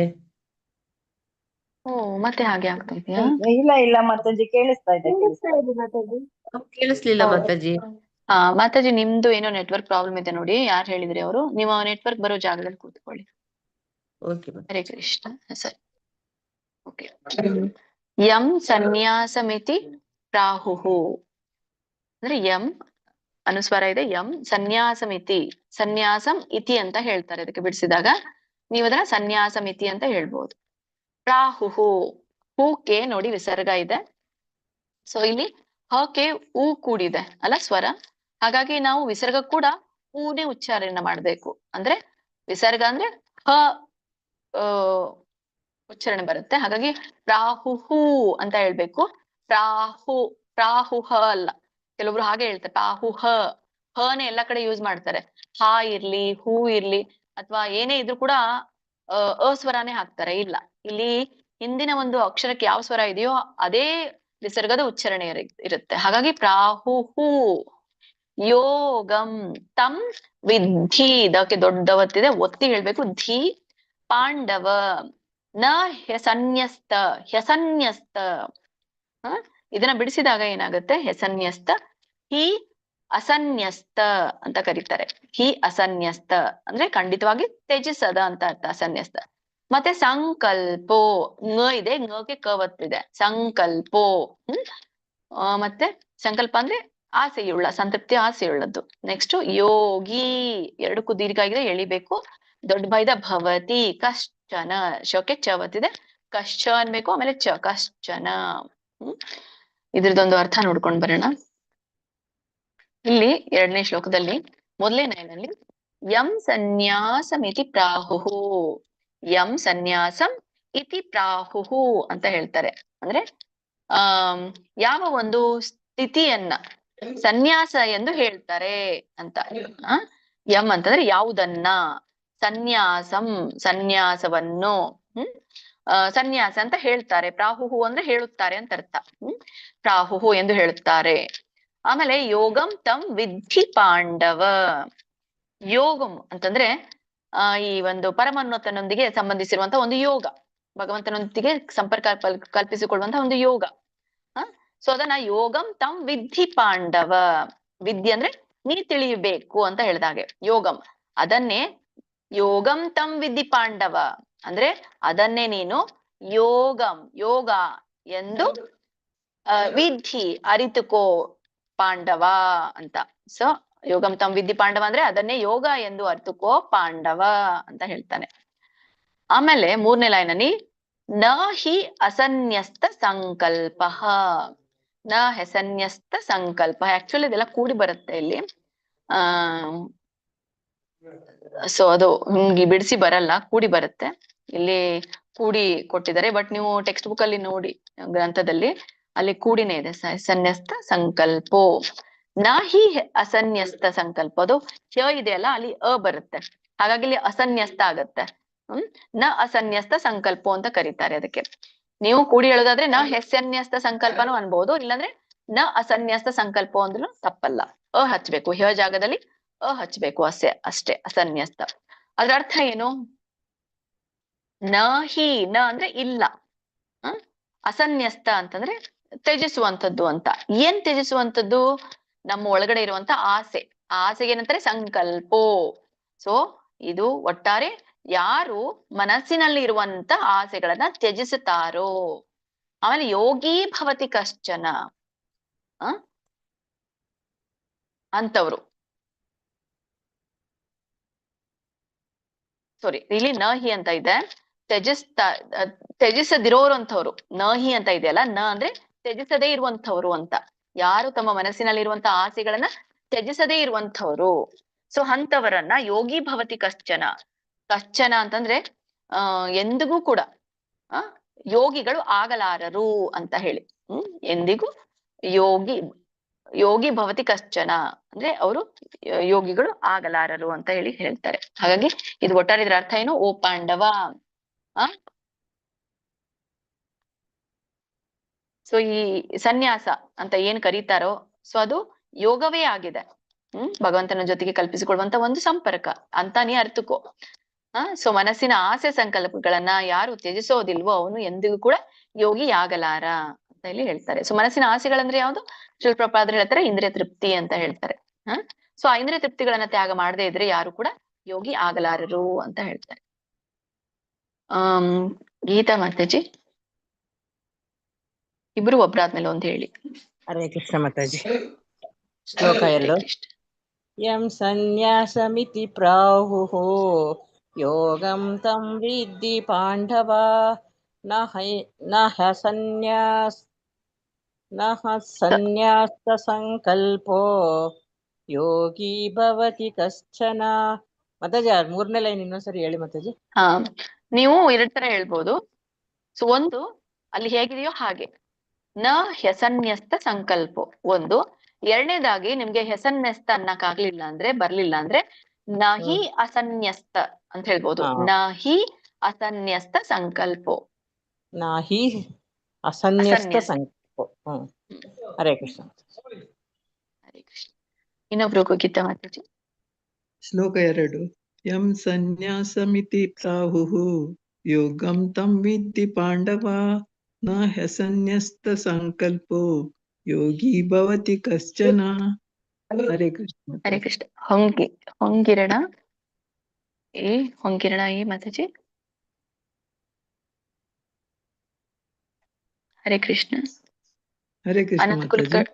ಓ ಮತ್ತೆ ಹಾಗೆ ಆಗ್ತಾ ಇದೆಯಾ? ಇಲ್ಲ ಮಾತಾಜಿ, ಕೇಳಿಸ್ತಾ ಇದೆ. ಕೇಳಿಸ್ಲಿಲ್ಲ ಮಾತಾಜಿ. ಮಾತಾಜಿ ನಿಮ್ದು ಏನೋ ನೆಟ್ವರ್ಕ್ ಪ್ರಾಬ್ಲಮ್ ಇದೆ ನೋಡಿ. ಯಾರು ಹೇಳಿದ್ರಿ ಅವರು? ನೀವು ನೆಟ್ವರ್ಕ್ ಬರೋ ಜಾಗದಲ್ಲಿ ಕೂತ್ಕೊಳ್ಳಿ. ಓಕೆ ಹರೇ ಕೃಷ್ಣ. ಸರಿ, ಓಕೆ. ಯಂ ಸನ್ಯಾಸಮಿತಿ ಪ್ರಾಹುಃ ಅಂದ್ರೆ ಯಂ ಅನುಸ್ವಾರ ಇದೆ. ಯಂ ಸನ್ಯಾಸಮಿತಿ, ಸನ್ಯಾಸಂ ಇತಿ ಅಂತ ಹೇಳ್ತಾರೆ. ಅದಕ್ಕೆ ಬಿಡಿಸಿದಾಗ ನೀವು ಅದನ್ನ ಸನ್ಯಾಸಮಿತಿ ಅಂತ ಹೇಳ್ಬೋದು. ಪ್ರಾಹುಃ, ಹೂಕೆ ನೋಡಿ ವಿಸರ್ಗ ಇದೆ. ಸೊ ಇಲ್ಲಿ ಹಕೆ ಊ ಕೂಡಿದೆ ಅಲ್ಲ ಸ್ವರ. ಹಾಗಾಗಿ ನಾವು ವಿಸರ್ಗ ಕೂಡ ಊನೇ ಉಚ್ಚಾರಣೆ ಮಾಡ್ಬೇಕು. ಅಂದ್ರೆ ವಿಸರ್ಗ ಅಂದ್ರೆ ಹ ಉಚ್ಚಾರಣೆ ಬರುತ್ತೆ. ಹಾಗಾಗಿ ಪ್ರಾಹುಹು ಅಂತ ಹೇಳ್ಬೇಕು. ಪ್ರಾಹುಹ ಅಲ್ಲ. ಕೆಲವೊಬ್ರು ಹಾಗೆ ಹೇಳ್ತಾರೆ ಪ್ರಾಹುಹ. ಹನೇ ಎಲ್ಲಾ ಕಡೆ ಯೂಸ್ ಮಾಡ್ತಾರೆ. ಹಾ ಇರ್ಲಿ, ಹೂ ಇರ್ಲಿ, ಅಥವಾ ಏನೇ ಇದ್ರು ಕೂಡ ಅಸ್ವರಾನೇ ಹಾಕ್ತಾರೆ. ಇಲ್ಲ, ಇಲ್ಲಿ ಹಿಂದಿನ ಒಂದು ಅಕ್ಷರಕ್ಕೆ ಯಾವ ಸ್ವರ ಇದೆಯೋ ಅದೇ ವಿಸರ್ಗದ ಉಚ್ಚಾರಣೆ ಇರುತ್ತೆ. ಹಾಗಾಗಿ ಪ್ರಾಹುಹು. ಯೋಗಂ ತಂ ವಿದ್ಧಿ, ಇದಕ್ಕೆ ದೊಡ್ಡ ಒತ್ತಿದೆ, ಒತ್ತಿ ಹೇಳ್ಬೇಕು. ಧಿ ಪಾಂಡವ ನ ಹ್ಯಸನ್ಯಸ್ತ, ಹ್ಯಸನ್ಯಸ್ತ. ಇದನ್ನ ಬಿಡಿಸಿದಾಗ ಏನಾಗುತ್ತೆ? ಹ್ಯಸನ್ಯಸ್ತ. ಹಿ ಅಸನ್ಯಸ್ತ ಅಂತ ಕರೀತಾರೆ. ಹಿ ಅಸನ್ಯಸ್ತ ಅಂದ್ರೆ ಖಂಡಿತವಾಗಿ ತ್ಯಜಿಸದ ಅಂತ ಅರ್ಥ. ಅಸನ್ಯಸ್ತ. ಮತ್ತೆ ಸಂಕಲ್ಪೋ, ಂಗ ಇದೆ, ಂಗಕ್ಕೆ ಕ ಒತ್ತಿದೆ. ಸಂಕಲ್ಪೋ. ಮತ್ತೆ ಸಂಕಲ್ಪ ಅಂದ್ರೆ ಆಸೆಯುಳ್ಳ, ಸಂತೃಪ್ತಿ ಆಸೆಯುಳ್ಳದ್ದು. ನೆಕ್ಸ್ಟ್ ಯೋಗಿ, ಎರಡಕ್ಕೂ ದೀರ್ಘ ಆಗಿದೆ, ಎಳಿಬೇಕು. ದೊಡ್ಡ ಬಾಯ್ದ ಭವತಿ ಕಶ್ಚನ, ಶೋಕೆ ಚ ಒತ್ತಿದೆ. ಕಶ್ಚ ಅನ್ಬೇಕು, ಆಮೇಲೆ ಚ, ಕಶ್ಚನ. ಇದ್ರದೊಂದು ಅರ್ಥ ನೋಡ್ಕೊಂಡ್ ಬರೋಣ. ಇಲ್ಲಿ 2ನೇ ಶ್ಲೋಕದಲ್ಲಿ ಮೊದಲನೇ ಲೈನಲ್ಲಿ ಯಂ ಸನ್ಯಾಸಂ ಇತಿ ಪ್ರಾಹುಃ, ಯಂ ಸನ್ಯಾಸಂ ಇತಿ ಪ್ರಾಹುಃ ಅಂತ ಹೇಳ್ತಾರೆ. ಅಂದ್ರೆ ಯಾವ ಒಂದು ಸ್ಥಿತಿಯನ್ನ ಸನ್ಯಾಸ ಎಂದು ಹೇಳ್ತಾರೆ ಅಂತ. ಯಂ ಅಂತಂದ್ರೆ ಯಾವುದನ್ನ, ಸನ್ಯಾಸಂ ಸನ್ಯಾಸವನ್ನು, ಸನ್ಯಾಸ ಅಂತ ಹೇಳ್ತಾರೆ. ಪ್ರಾಹುಹು ಅಂದ್ರೆ ಹೇಳುತ್ತಾರೆ ಅಂತ ಅರ್ಥ. ಪ್ರಾಹುಹು ಎಂದು ಹೇಳುತ್ತಾರೆ. ಆಮೇಲೆ ಯೋಗಂ ತಂ ವಿದ್ಧಿ ಪಾಂಡವ. ಯೋಗಂ ಅಂತಂದ್ರೆ ಈ ಒಂದು ಪರಮೋನ್ನತನೊಂದಿಗೆ ಸಂಬಂಧಿಸಿರುವಂತ ಒಂದು ಯೋಗ, ಭಗವಂತನೊಂದಿಗೆ ಸಂಪರ್ಕ ಕಲ್ಪಿಸಿಕೊಳ್ಳುವಂತ ಒಂದು ಯೋಗ. ಸೊ ಅದನ್ನ ಯೋಗಂ ತಂ ವಿದ್ಧಿ ಪಾಂಡವ. ವಿದ್ಯೆ ಅಂದ್ರೆ ನೀ ತಿಳಿಯಬೇಕು ಅಂತ ಹೇಳಿದಾಗೆ ಯೋಗಂ. ಅದನ್ನೇ ಯೋಗಂ ತಂ ವಿದ್ಧಿ ಪಾಂಡವ, ಅಂದ್ರೆ ಅದನ್ನೇ ನೀನು ಯೋಗ ಎಂದು ವಿಧಿ ಅರಿತುಕೋ ಪಾಂಡವ ಅಂತ. ಸೊ ಯೋಗಂ ತಂ ವಿಧಿ ಪಾಂಡವ ಅಂದ್ರೆ ಅದನ್ನೇ ಯೋಗ ಎಂದು ಅರಿತುಕೋ ಪಾಂಡವ ಅಂತ ಹೇಳ್ತಾನೆ. ಆಮೇಲೆ 3ನೇ ಲೈನಲ್ಲಿ ನ ಹಿ ಅಸನ್ಯಸ್ತ ಸಂಕಲ್ಪ, ನ ಹೆಸನ್ಯಸ್ತ ಸಂಕಲ್ಪ. ಆಕ್ಚುಲಿ ಇದೆಲ್ಲ ಕೂಡಿ ಬರುತ್ತೆ ಇಲ್ಲಿ. ಸೊ ಅದು ಹಿಂಗೆ ಬಿಡಿಸಿ ಬರಲ್ಲ, ಕೂಡಿ ಬರುತ್ತೆ. ಇಲ್ಲಿ ಕೂಡಿ ಕೊಟ್ಟಿದ್ದಾರೆ, ಬಟ್ ನೀವು ಟೆಕ್ಸ್ಟ್ ಬುಕ್ ಅಲ್ಲಿ ನೋಡಿ, ಗ್ರಂಥದಲ್ಲಿ ಅಲ್ಲಿ ಕೂಡಿನೇ ಇದೆ. ಸನ್ಯಸ್ತ ಸಂಕಲ್ಪೋ ನ ಹಿ ಅಸನ್ಯಸ್ತ ಸಂಕಲ್ಪ. ಅದು ಇದೆಯಲ್ಲ ಅಲ್ಲಿ ಬರುತ್ತೆ, ಹಾಗಾಗಿ ಇಲ್ಲಿ ಅಸನ್ಯಸ್ತ ಆಗತ್ತೆ. ನ ಅಸನ್ಯಸ್ತ ಸಂಕಲ್ಪೋ ಅಂತ ಕರೀತಾರೆ ಅದಕ್ಕೆ. ನೀವು ಕೂಡಿ ಹೇಳೋದಾದ್ರೆ ನ ಹೆಸನ್ಯಸ್ತ ಸಂಕಲ್ಪನೂ ಅನ್ಬಹುದು, ಇಲ್ಲಾಂದ್ರೆ ನ ಅಸನ್ಯಸ್ತ ಸಂಕಲ್ಪೋ ಅಂದ್ರೂ ತಪ್ಪಲ್ಲ. ಹಚ್ಬೇಕು, ಜಾಗದಲ್ಲಿ ಹಚ್ಬೇಕು ಅಷ್ಟೇ ಅಸನ್ಯಸ್ತ. ಅದ್ರ ಅರ್ಥ ಏನು? ನ ಅಂದ್ರೆ ಇಲ್ಲ, ಅಸನ್ಯಸ್ತ ಅಂತಂದ್ರೆ ತ್ಯಜಿಸುವಂಥದ್ದು ಅಂತ. ಏನ್ ತ್ಯಜಿಸುವಂಥದ್ದು? ನಮ್ಮ ಒಳಗಡೆ ಇರುವಂತ ಆಸೆ. ಆಸೆಗೆ ಏನಂತಾರೆ? ಸಂಕಲ್ಪೋ. ಸೊ ಇದು ಒಟ್ಟಾರೆ ಯಾರು ಮನಸ್ಸಿನಲ್ಲಿ ಇರುವಂತ ಆಸೆಗಳನ್ನ ತ್ಯಜಿಸುತ್ತಾರೋ. ಆಮೇಲೆ ಯೋಗಿ ಭವತಿ ಕಶ್ಚನ ಅಂತವ್ರು. ಸಾರಿ, ಇಲ್ಲಿ ನ ಹಿ ಅಂತ ಇದೆ, ತ್ಯಜಿಸದಿರೋರು ಅಂತವ್ರು. ನ ಹಿ ಅಂತ ಇದೆಯಲ್ಲ, ನ ಅಂದ್ರೆ ತ್ಯಜಿಸದೇ ಇರುವಂತವ್ರು ಅಂತ. ಯಾರು ತಮ್ಮ ಮನಸ್ಸಿನಲ್ಲಿರುವಂತ ಆಸೆಗಳನ್ನ ತ್ಯಜಿಸದೇ ಇರುವಂತವ್ರು. ಸೊ ಅಂತವರನ್ನ ಯೋಗಿ ಭವತಿ ಕಶ್ಚನ. ಕಶ್ಚನ ಅಂತಂದ್ರೆ ಎಂದಿಗೂ ಕೂಡ ಯೋಗಿಗಳು ಆಗಲಾರರು ಅಂತ ಹೇಳಿ. ಎಂದಿಗೂ ಯೋಗಿ ಭವತಿ ಕಶ್ಚನ ಅಂದ್ರೆ ಅವರು ಯೋಗಿಗಳು ಆಗಲಾರರು ಅಂತ ಹೇಳಿ ಹೇಳ್ತಾರೆ. ಹಾಗಾಗಿ ಇದು ಒಟ್ಟಾರೆ ಇದ್ರ ಅರ್ಥ ಏನು? ಓ ಪಾಂಡವ. ಸೊ ಈ ಸನ್ಯಾಸ ಅಂತ ಏನ್ ಕರೀತಾರೋ, ಸೊ ಅದು ಯೋಗವೇ ಆಗಿದೆ. ಭಗವಂತನ ಜೊತೆಗೆ ಕಲ್ಪಿಸಿಕೊಳ್ಳುವಂತ ಒಂದು ಸಂಪರ್ಕ ಅಂತ ನೀ ಅರ್ಥಕೋ. ಸೊ ಮನಸ್ಸಿನ ಆಸೆ ಸಂಕಲ್ಪಗಳನ್ನ ಯಾರು ತ್ಯಜಿಸೋದಿಲ್ವೋ ಅವನು ಎಂದಿಗೂ ಕೂಡ ಯೋಗಿ ಆಗಲಾರ ಅಂತ ಇಲ್ಲಿ ಹೇಳ್ತಾರೆ. ಸೊ ಮನಸ್ಸಿನ ಆಸೆಗಳಂದ್ರೆ ಯಾವ್ದು? ಶಿಲ್ಪ್ರಪಾದರು ಹೇಳ್ತಾರೆ ಇಂದ್ರಿಯ ತೃಪ್ತಿ ಅಂತ ಹೇಳ್ತಾರೆ. ಸೊ ಆ ಇಂದ್ರಿಯ ತೃಪ್ತಿಗಳನ್ನ ತ್ಯಾಗ ಮಾಡದೇ ಇದ್ರೆ ಯಾರು ಕೂಡ ಯೋಗಿ ಆಗಲಾರರು ಅಂತ ಹೇಳ್ತಾರೆ. ಗೀತಾ ಮಾತಾಜಿ, ಇಬ್ರು ಒಬ್ರಾದ್ಮೇಲೆ ಒಂದು ಹೇಳಿ. ಹರೇ ಕೃಷ್ಣ ಮಾತಾಜಿ. ಶ್ಲೋಕ 2. ಯಂ ಸನ್ಯಾಸಮಿತಿ ಪ್ರಾಹುಃ ಯೋಗಂ ತಂ ವಿದ್ಧಿ ಪಾಂಡವ ನ ಸನ್ಯಾಸ ಸಂಕಲ್ಪೋ ಯೋಗಿ ಭವತಿ ಕಶ್ಚನ. ಮಾತಾಜಿ 3ನೇ ಲೈನ್ ಇನ್ನೊಂದ್ಸರಿ ಹೇಳಿ ಮಾತಾಜಿ. ನೀವು 2 ತರ ಹೇಳ್ಬೋದು. ಸೊ ಒಂದು ಅಲ್ಲಿ ಹೇಗಿದೆಯೋ ಹಾಗೆ, ನ ಹೆಸನ್ಯಸ್ತ ಸಂಕಲ್ಪ ಒಂದು. 2ನೇದಾಗಿ ನಿಮ್ಗೆ ಹೆಸನ್ಯಸ್ತ ಅನ್ನಕ್ಕಾಗ್ಲಿಲ್ಲ ಅಂದ್ರೆ, ಬರ್ಲಿಲ್ಲ ಅಂದ್ರೆ ನಹಿ ಅಸನ್ಯಸ್ತ ಅಂತ ಹೇಳ್ಬೋದು. ನಹಿ ಅಸನ್ಯಸ್ತ ಸಂಕಲ್ಪೋ. ನಹಿ ಅಸನ್ಯಸ್ತ ಸಂಕಲ್ಪ. ಹರೇ ಕೃಷ್ಣ. ಹರೇ ಕೃಷ್ಣ. ಇನ್ನೊಬ್ರು ಗೀತಾ ಮಾತಾಜಿ. ಶ್ಲೋಕ 2. ಯಂ ಸನ್ಯಾಸಮಿತಿ ಪ್ರಾಹುಃ ಯೋಗಂ ತಂ ವಿದ್ಧಿ ಪಾಂಡವ ನ ಹ್ಯಸನ್ಯಸ್ತ ಸಂಕಲ್ಪೋ ಯೋಗಿ ಭವತಿ ಕಶ್ಚನ. ಹರೇ ಕೃಷ್ಣ. ಹರೇ ಕೃಷ್ಣ. ಹೊಂಗಿರಣ ಏ ಮಾತಾಜಿ. ಹರೇ ಕೃಷ್ಣ. ಹರೇ ಕೃಷ್ಣ ಅನಂತ್ ಮಾತಾಜಿ.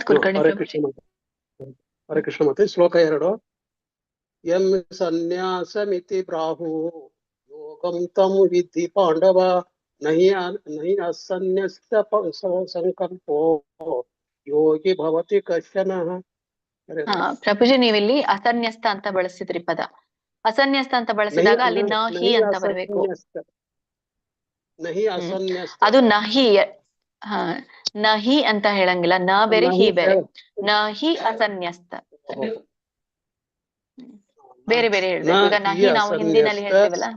ಕುಲಕರ್ಣಿ. ಹರೇ ಕೃಷ್ಣ ಮಾತಾಜಿ. ಶ್ಲೋಕ 2. ಯಂ ಸನ್ಯಾಸಮಿತಿ ಪ್ರಾಹುಃ ಯೋಗಂ ತಂ ವಿದ್ಧಿ ಪಾಂಡವ ನಹಿ ಅಸನ್ಯಸ್ತ ಸಂಕಲ್ಪೋ ಯೋಗಿ ಭವತಿ ಕಶ್ಚನ. ಪ್ರಭುಜಿ, ನೀವಿಲ್ಲಿ ಅಸನ್ಯಸ್ತ ಅಂತ ಬಳಸಿದ್ರಿ ಪದ. ಅಸನ್ಯಸ್ತ ಅಂತ ಬಳಸಿದಾಗ ಅಲ್ಲಿ ನಹಿ ಅಂತ ಬರ್ಬೇಕು. ಅದು ನಹಿ ನಹಿ ಅಂತ ಹೇಳಂಗಿಲ್ಲ. ನ ಬೇರೆ, ಹಿ ಬೇರೆ. ನಹಿ ಅಸನ್ಯಸ್ತ ಬೇರೆ ಬೇರೆ ಹೇಳ್ಬೇಕು. ಈಗ ನಹಿ ನಾವು ಹಿಂದಿನಲ್ಲಿ ಹೇಳ್ತೀವಲ್ಲ,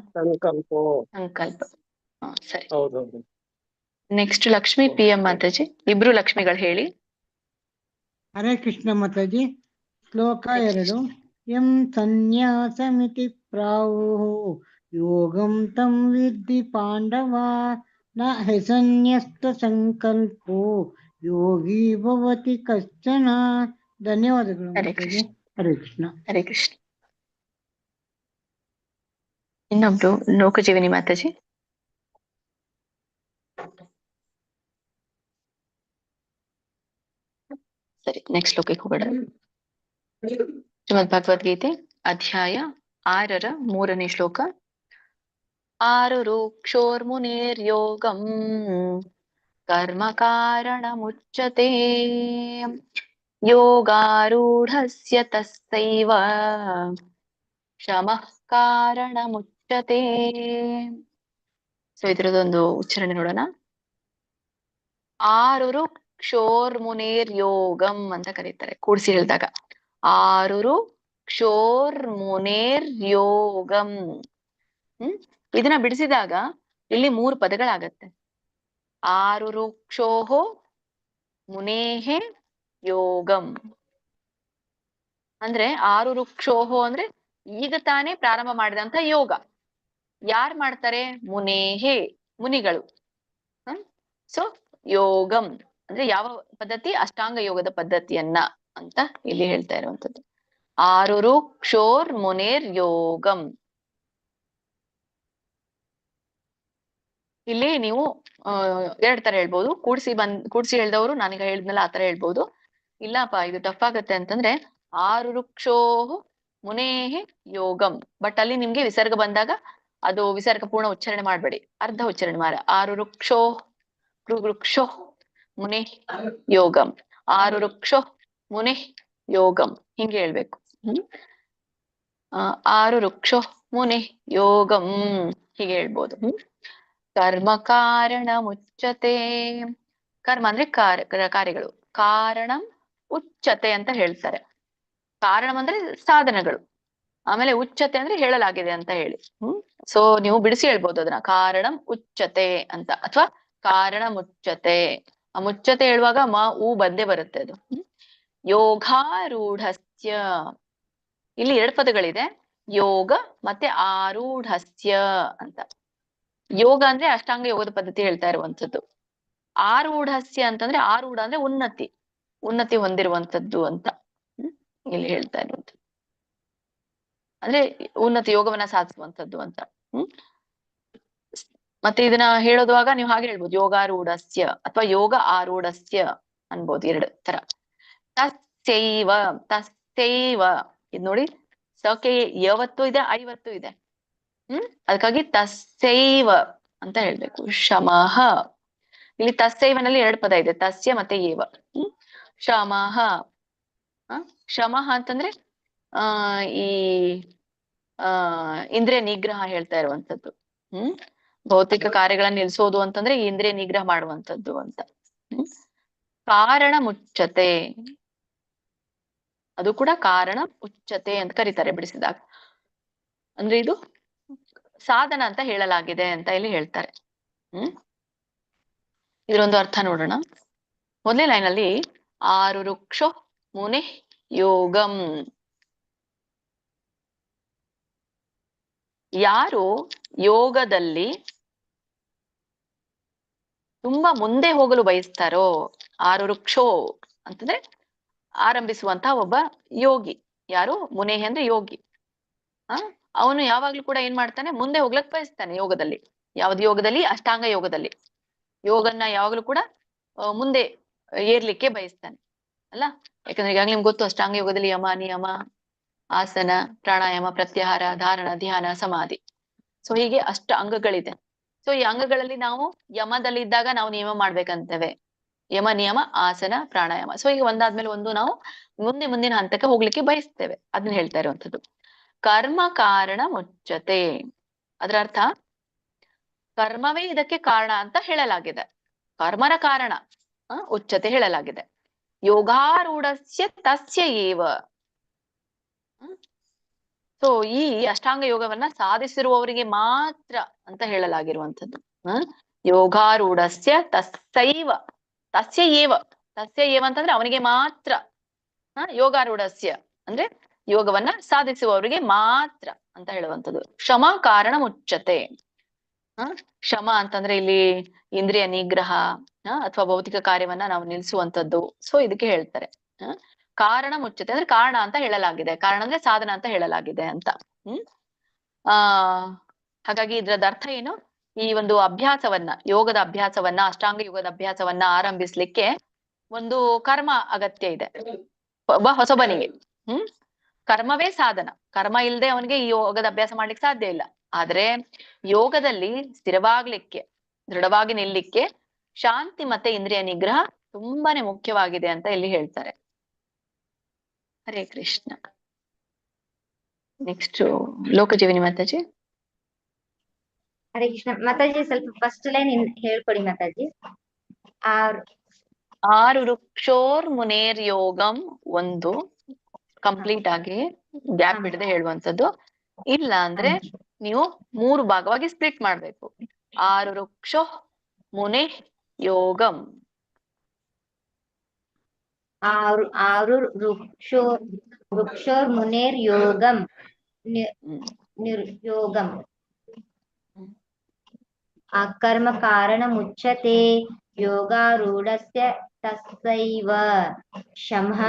ಸಂಕಲ್ಪ. ಸರಿ. Next Lakshmi PM Mataji. ಇಬ್ರು ಲಕ್ಷ್ಮಿಗಳು ಹೇಳಿ. ಹರೇ ಕೃಷ್ಣ ಮಾತಾಜಿ. ಶ್ಲೋಕ 2. ಯಂ ಸನ್ಯಾಸಮಿತಿ ಪ್ರಾಹುಃ ಯೋಗಂ ತಂ ವಿದ್ಧಿ ಪಾಂಡವ ನ ಹ್ಯಸನ್ಯಸ್ತ ಸಂಕಲ್ಪೋ ಯೋಗಿ ಭವತಿ ಕಶ್ಚನ. ಧನ್ಯವಾದಗಳು ಮಾತಾಜಿ. ಹರೇ ಕೃಷ್ಣ. ಹರೇ ಕೃಷ್ಣ. ಇನ್ನೊಬ್ರು ಲೋಕಜೀವಿನಿ ಮಾತಾಜಿ. ಸರಿ, ನೆಕ್ಸ್ಟ್ ಶ್ಲೋಕಕ್ಕೆ ಹೋಗೋಣ. ಶ್ರೀಮದ್ ಭಗವದ್ಗೀತೆ ಅಧ್ಯಾಯ 6ರ 3ನೇ ಶ್ಲೋಕ. ಆರುರುಕ್ಷೋರ್ಮುನೇರ್ಯೋಗಂ ಕರ್ಮ ಕಾರಣಮುಚ್ಯತೆ ಯೋಗಾರೂಢಸ್ಯ ತಸ್ಸೈವ ಶಮಃ ಕಾರಣಮುಚ್ಯತೆ. ಸೊ ಇದರದೊಂದು ಉಚ್ಚಾರಣೆ ನೋಡೋಣ. ಆರುರು ಕ್ಷೋರ್ಮುನೇರ್ಯೋಗಂ ಅಂತ ಕರೀತಾರೆ ಕೂಡಿಸಿ ಹೇಳಿದಾಗ. ಆರುರು ಕ್ಷೋರ್ಮುನೇರ್ಯೋಗಂ. ಇದನ್ನ ಬಿಡಿಸಿದಾಗ ಇಲ್ಲಿ 3 ಪದಗಳಾಗತ್ತೆ. ಆರುರು ಕ್ಷೋಹೋ ಮುನೇಹೆ ಯೋಗಂ ಅಂದ್ರೆ ಆರುರು ಕ್ಷೋಹೋ ಅಂದ್ರೆ ಈಗ ತಾನೇ ಪ್ರಾರಂಭ ಮಾಡಿದಂತ ಯೋಗ. ಯಾರ್ ಮಾಡ್ತಾರೆ? ಮುನೇಹೆ, ಮುನಿಗಳು. ಸೊ ಯೋಗಂ ಅಂದ್ರೆ ಯಾವ ಪದ್ಧತಿ? ಅಷ್ಟಾಂಗ ಯೋಗದ ಪದ್ಧತಿಯನ್ನ ಅಂತ ಇಲ್ಲಿ ಹೇಳ್ತಾ ಇರುವಂತದ್ದು. ಆರುರು ಕ್ಷೋರ್ ಮುನೇರ್ ಯೋಗಂ. ಇಲ್ಲಿ ನೀವು 2 ತರ ಹೇಳ್ಬೋದು. ಕೂಡ್ಸಿ ಹೇಳ್ದವ್ರು ನಾನೀಗ ಹೇಳಿದ್ನಲ್ಲ ಆ ತರ ಹೇಳ್ಬೋದು. ಇಲ್ಲಪ್ಪ ಇದು ಟಫ್ ಆಗತ್ತೆ ಅಂತಂದ್ರೆ ಆರುರು ಕ್ಷೋಹು ಮುನೇಹೆ ಯೋಗಂ. ಬಟ್ ಅಲ್ಲಿ ನಿಮ್ಗೆ ವಿಸರ್ಗ ಬಂದಾಗ ಅದು ವಿಸರ್ಗ ಪೂರ್ಣ ಉಚ್ಚಾರಣೆ ಮಾಡ್ಬೇಡಿ, ಅರ್ಧ ಉಚ್ಚಾರಣೆ ಮಾಡ. ಆರುರು ಕ್ಷೋ ಕ್ಷೋ ಮುನೆ ಯೋಗಂ. ಆರುರು ಕ್ಷೋ ಮುನೆ ಯೋಗಂ ಹಿಂಗೆ ಹೇಳ್ಬೇಕು. ಆರುರು ಕ್ಷೋ ಮುನೆ ಯೋಗಂ ಹೀಗೆ ಹೇಳ್ಬೋದು. ಕರ್ಮ ಕಾರಣ ಮುಚ್ಚತೆ. ಕರ್ಮ ಅಂದ್ರೆ ಕಾರ್ಯಗಳು. ಕಾರಣಂ ಉಚ್ಚತೆ ಅಂತ ಹೇಳ್ತಾರೆ. ಕಾರಣಂ ಅಂದ್ರೆ ಸಾಧನಗಳು. ಆಮೇಲೆ ಉಚ್ಚತೆ ಅಂದ್ರೆ ಹೇಳಲಾಗಿದೆ ಅಂತ ಹೇಳಿ. ಸೊ ನೀವು ಬಿಡಿಸಿ ಹೇಳ್ಬೋದು ಅದನ್ನ. ಕಾರಣಂ ಉಚ್ಚತೆ ಅಂತ, ಅಥವಾ ಕಾರಣ ಮುಚ್ಚತೆ. ಆ ಮುಚ್ಚತೆ ಹೇಳುವಾಗ ಊ ಬಂದೇ ಬರುತ್ತೆ ಅದು. ಯೋಗಾರೂಢಸ್ಯ. ಇಲ್ಲಿ 2 ಪದಗಳಿದೆ, ಯೋಗ ಮತ್ತೆ ಆರೂಢಸ್ಯ ಅಂತ. ಯೋಗ ಅಂದ್ರೆ ಅಷ್ಟಾಂಗ ಯೋಗದ ಪದ್ಧತಿ ಹೇಳ್ತಾ ಇರುವಂತದ್ದು. ಆರೂಢಸ್ಯ ಅಂತಂದ್ರೆ ಆರೂಢ ಅಂದ್ರೆ ಉನ್ನತಿ ಹೊಂದಿರುವಂತದ್ದು ಅಂತ ಇಲ್ಲಿ ಹೇಳ್ತಾ ಇರುವಂತದ್ದು. ಅಂದ್ರೆ ಉನ್ನತಿ ಯೋಗವನ್ನ ಸಾಧಿಸುವಂತದ್ದು ಅಂತ. ಮತ್ತೆ ಇದನ್ನ ಹೇಳೋದುವಾಗ ನೀವು ಹಾಗೆ ಹೇಳ್ಬೋದು, ಯೋಗಾರೂಢಸ್ಯ ಅಥವಾ ಯೋಗ ಆರೂಢಸ್ಯ ಅನ್ಬೋದು. 2 ತರ. ತಸ್ಸೈವ. ತಸ್ಸೈವ ಇದ್ ನೋಡಿ, ಸಕೆ ಯಾವತ್ತು ಇದೆ, ಐವತ್ತು ಇದೆ. ಅದಕ್ಕಾಗಿ ತಸ್ಸೈವ ಅಂತ ಹೇಳ್ಬೇಕು. ಶಮಃ. ಇಲ್ಲಿ ತಸ್ಸೈವನಲ್ಲಿ 2 ಪದ ಇದೆ, ತಸ್ಯ ಮತ್ತೆ ಏವ. ಶಮಃ. ಶಮಃ ಅಂತಂದ್ರೆ ಈ ಇಂದ್ರಿಯ ನಿಗ್ರಹ ಹೇಳ್ತಾ ಇರುವಂತದ್ದು. ಭೌತಿಕ ಕಾರ್ಯಗಳನ್ನ ನಿಲ್ಸೋದು ಅಂತಂದ್ರೆ ಇಂದ್ರಿಯ ನಿಗ್ರಹ ಮಾಡುವಂತದ್ದು ಅಂತ. ಕಾರಣ ಮುಚ್ಚತೆ, ಅದು ಕೂಡ ಕಾರಣ ಉಚ್ಚತೆ ಅಂತ ಕರೀತಾರೆ ಬಿಡಿಸಿದಾಗ. ಅಂದ್ರೆ ಇದು ಸಾಧನ ಅಂತ ಹೇಳಲಾಗಿದೆ ಅಂತ ಇಲ್ಲಿ ಹೇಳ್ತಾರೆ. ಇದರೊಂದು ಅರ್ಥ ನೋಡೋಣ. ಮೊದಲನೇ ಲೈನ್ ಅಲ್ಲಿ ಆರುರು ಕ್ಷೋ ಮುನೆ ಯೋಗಂ. ಯಾರು ಯೋಗದಲ್ಲಿ ತುಂಬಾ ಮುಂದೆ ಹೋಗಲು ಬಯಸ್ತಾರೋ, ಆರುರು ಕ್ಷೋ ಅಂತಂದ್ರೆ ಆರಂಭಿಸುವಂತಹ ಒಬ್ಬ ಯೋಗಿ. ಯಾರು? ಮುನೇಹಿ ಅಂದ್ರೆ ಯೋಗಿ. ಅವನು ಯಾವಾಗ್ಲೂ ಕೂಡ ಏನ್ ಮಾಡ್ತಾನೆ? ಮುಂದೆ ಹೋಗ್ಲಕ್ ಬಯಸ್ತಾನೆ ಯೋಗದಲ್ಲಿ. ಯಾವ್ದು ಯೋಗದಲ್ಲಿ? ಅಷ್ಟಾಂಗ ಯೋಗದಲ್ಲಿ. ಯೋಗನ್ನ ಯಾವಾಗ್ಲೂ ಕೂಡ ಮುಂದೆ ಏರ್ಲಿಕ್ಕೆ ಬಯಸ್ತಾನೆ ಅಲ್ಲ. ಯಾಕಂದ್ರೆ ಈಗಾಗಲೇ ನಿಮ್ಗೆ ಗೊತ್ತು, ಅಷ್ಟಾಂಗ ಯೋಗದಲ್ಲಿ ಯಮ, ನಿಯಮ, ಆಸನ, ಪ್ರಾಣಾಯಾಮ, ಪ್ರತ್ಯಾಹಾರ, ಧಾರಣ, ಧ್ಯಾನ, ಸಮಾಧಿ. ಸೊ ಹೀಗೆ ಅಷ್ಟು ಅಂಗಗಳಿದೆ. ಸೊ ಈ ಅಂಗಗಳಲ್ಲಿ ನಾವು ಯಮದಲ್ಲಿ ಇದ್ದಾಗ ನಾವು ನಿಯಮ ಮಾಡ್ಬೇಕಂತೇವೆ. ಯಮ, ನಿಯಮ, ಆಸನ, ಪ್ರಾಣಾಯಾಮ. ಸೊ ಈಗ ಒಂದಾದ್ಮೇಲೆ ಒಂದು ನಾವು ಮುಂದಿನ ಹಂತಕ್ಕೆ ಹೋಗ್ಲಿಕ್ಕೆ ಬಯಸ್ತೇವೆ. ಅದನ್ನ ಹೇಳ್ತಾ ಇರುವಂತದ್ದು. ಕರ್ಮ ಕಾರಣ ಮುಚ್ಚತೆ. ಅದರ ಅರ್ಥ ಕರ್ಮವೇ ಇದಕ್ಕೆ ಕಾರಣ ಅಂತ ಹೇಳಲಾಗಿದೆ. ಕರ್ಮನ ಕಾರಣ ಉಚ್ಚತೆ ಹೇಳಲಾಗಿದೆ. ಯೋಗಾರೂಢಸ್ಯ ತಸ್ಯ ಏವ. ಸೊ ಈ ಅಷ್ಟಾಂಗ ಯೋಗವನ್ನ ಸಾಧಿಸಿರುವವರಿಗೆ ಮಾತ್ರ ಅಂತ ಹೇಳಲಾಗಿರುವಂಥದ್ದು. ಯೋಗಾರೂಢಸ್ಯ ತಸ್ಸೈವ. ತಸ್ಯ ಏವ. ತಸ್ಯ ಏವ ಅಂತಂದ್ರೆ ಅವನಿಗೆ ಮಾತ್ರ. ಯೋಗಾರೂಢಸ್ಯ ಅಂದ್ರೆ ಯೋಗವನ್ನ ಸಾಧಿಸುವವರಿಗೆ ಮಾತ್ರ ಅಂತ ಹೇಳುವಂಥದ್ದು. ಕ್ಷಮ ಕಾರಣ ಮುಚ್ಚತೆ. ಕ್ಷಮ ಅಂತಂದ್ರೆ ಇಲ್ಲಿ ಇಂದ್ರಿಯ ನಿಗ್ರಹ ಅಥವಾ ಭೌತಿಕ ಕಾರ್ಯವನ್ನ ನಾವು ನಿಲ್ಲಿಸುವಂತದ್ದು. ಸೊ ಇದಕ್ಕೆ ಹೇಳ್ತಾರೆ ಕಾರಣ ಮುಚ್ಚತೆ ಅಂದ್ರೆ ಕಾರಣ ಅಂತ ಹೇಳಲಾಗಿದೆ. ಕಾರಣ ಅಂದ್ರೆ ಸಾಧನ ಅಂತ ಹೇಳಲಾಗಿದೆ ಅಂತ. ಹಾಗಾಗಿ ಇದ್ರದ ಅರ್ಥ ಏನು? ಈ ಒಂದು ಅಭ್ಯಾಸವನ್ನ, ಯೋಗದ ಅಭ್ಯಾಸವನ್ನ, ಅಷ್ಟಾಂಗ ಯೋಗದ ಅಭ್ಯಾಸವನ್ನ ಆರಂಭಿಸ್ಲಿಕ್ಕೆ ಒಂದು ಕರ್ಮ ಅಗತ್ಯ ಇದೆ ಒಬ್ಬ ಹೊಸಬನಿಗೆ. ಕರ್ಮವೇ ಸಾಧನ. ಕರ್ಮ ಇಲ್ಲದೆ ಅವನಿಗೆ ಈ ಯೋಗದ ಅಭ್ಯಾಸ ಮಾಡ್ಲಿಕ್ಕೆ ಸಾಧ್ಯ ಇಲ್ಲ. ಆದ್ರೆ ಯೋಗದಲ್ಲಿ ಸ್ಥಿರವಾಗ್ಲಿಕ್ಕೆ, ದೃಢವಾಗಿ ನಿಲ್ಲಿಕ್ಕೆ ಶಾಂತಿ ಮತ್ತೆ ಇಂದ್ರಿಯ ನಿಗ್ರಹ ತುಂಬಾನೇ ಮುಖ್ಯವಾಗಿದೆ ಅಂತ ಇಲ್ಲಿ ಹೇಳ್ತಾರೆ. ಹರೇ ಕೃಷ್ಣ. ನೆಕ್ಸ್ಟ್ ಲೋಕಜೀವನಿ ಮಾತಾಜಿ. ಹರೇ ಕೃಷ್ಣ ಮಾತಾಜಿ, ಸ್ವಲ್ಪ ಫಸ್ಟ್ ಲೈನ್ ಹೇಳ್ಕೊಡಿ ಮಾತಾಜಿ. ಆರು ವೃಕ್ಷೋರ್ ಮುನೇರ್ ಯೋಗಂ ಒಂದು ಕಂಪ್ಲೀಟ್ ಆಗಿ ಗ್ಯಾಪ್ ಹಿಡದೆ ಹೇಳುವಂತದ್ದು. ಇಲ್ಲ ಅಂದ್ರೆ ನೀವು 3 ಭಾಗವಾಗಿ ಸ್ಪ್ಲಿಟ್ ಮಾಡ್ಬೇಕು. ಆರು ವೃಕ್ಷೋ ಮುನೆ ಯೋಗಂ. ಆರು ವೃಕ್ಷೋರ್ ಮುನೇರ್ ಯೋಗಂ ನಿರ್ಯೋಗಂ ಅಕರ್ಮ ಕಾರಣ ಮುಚ್ಯತೆ ಯೋಗಾರೂಢಸ್ಯ ತಸ್ಸೈವ ಶಮಃ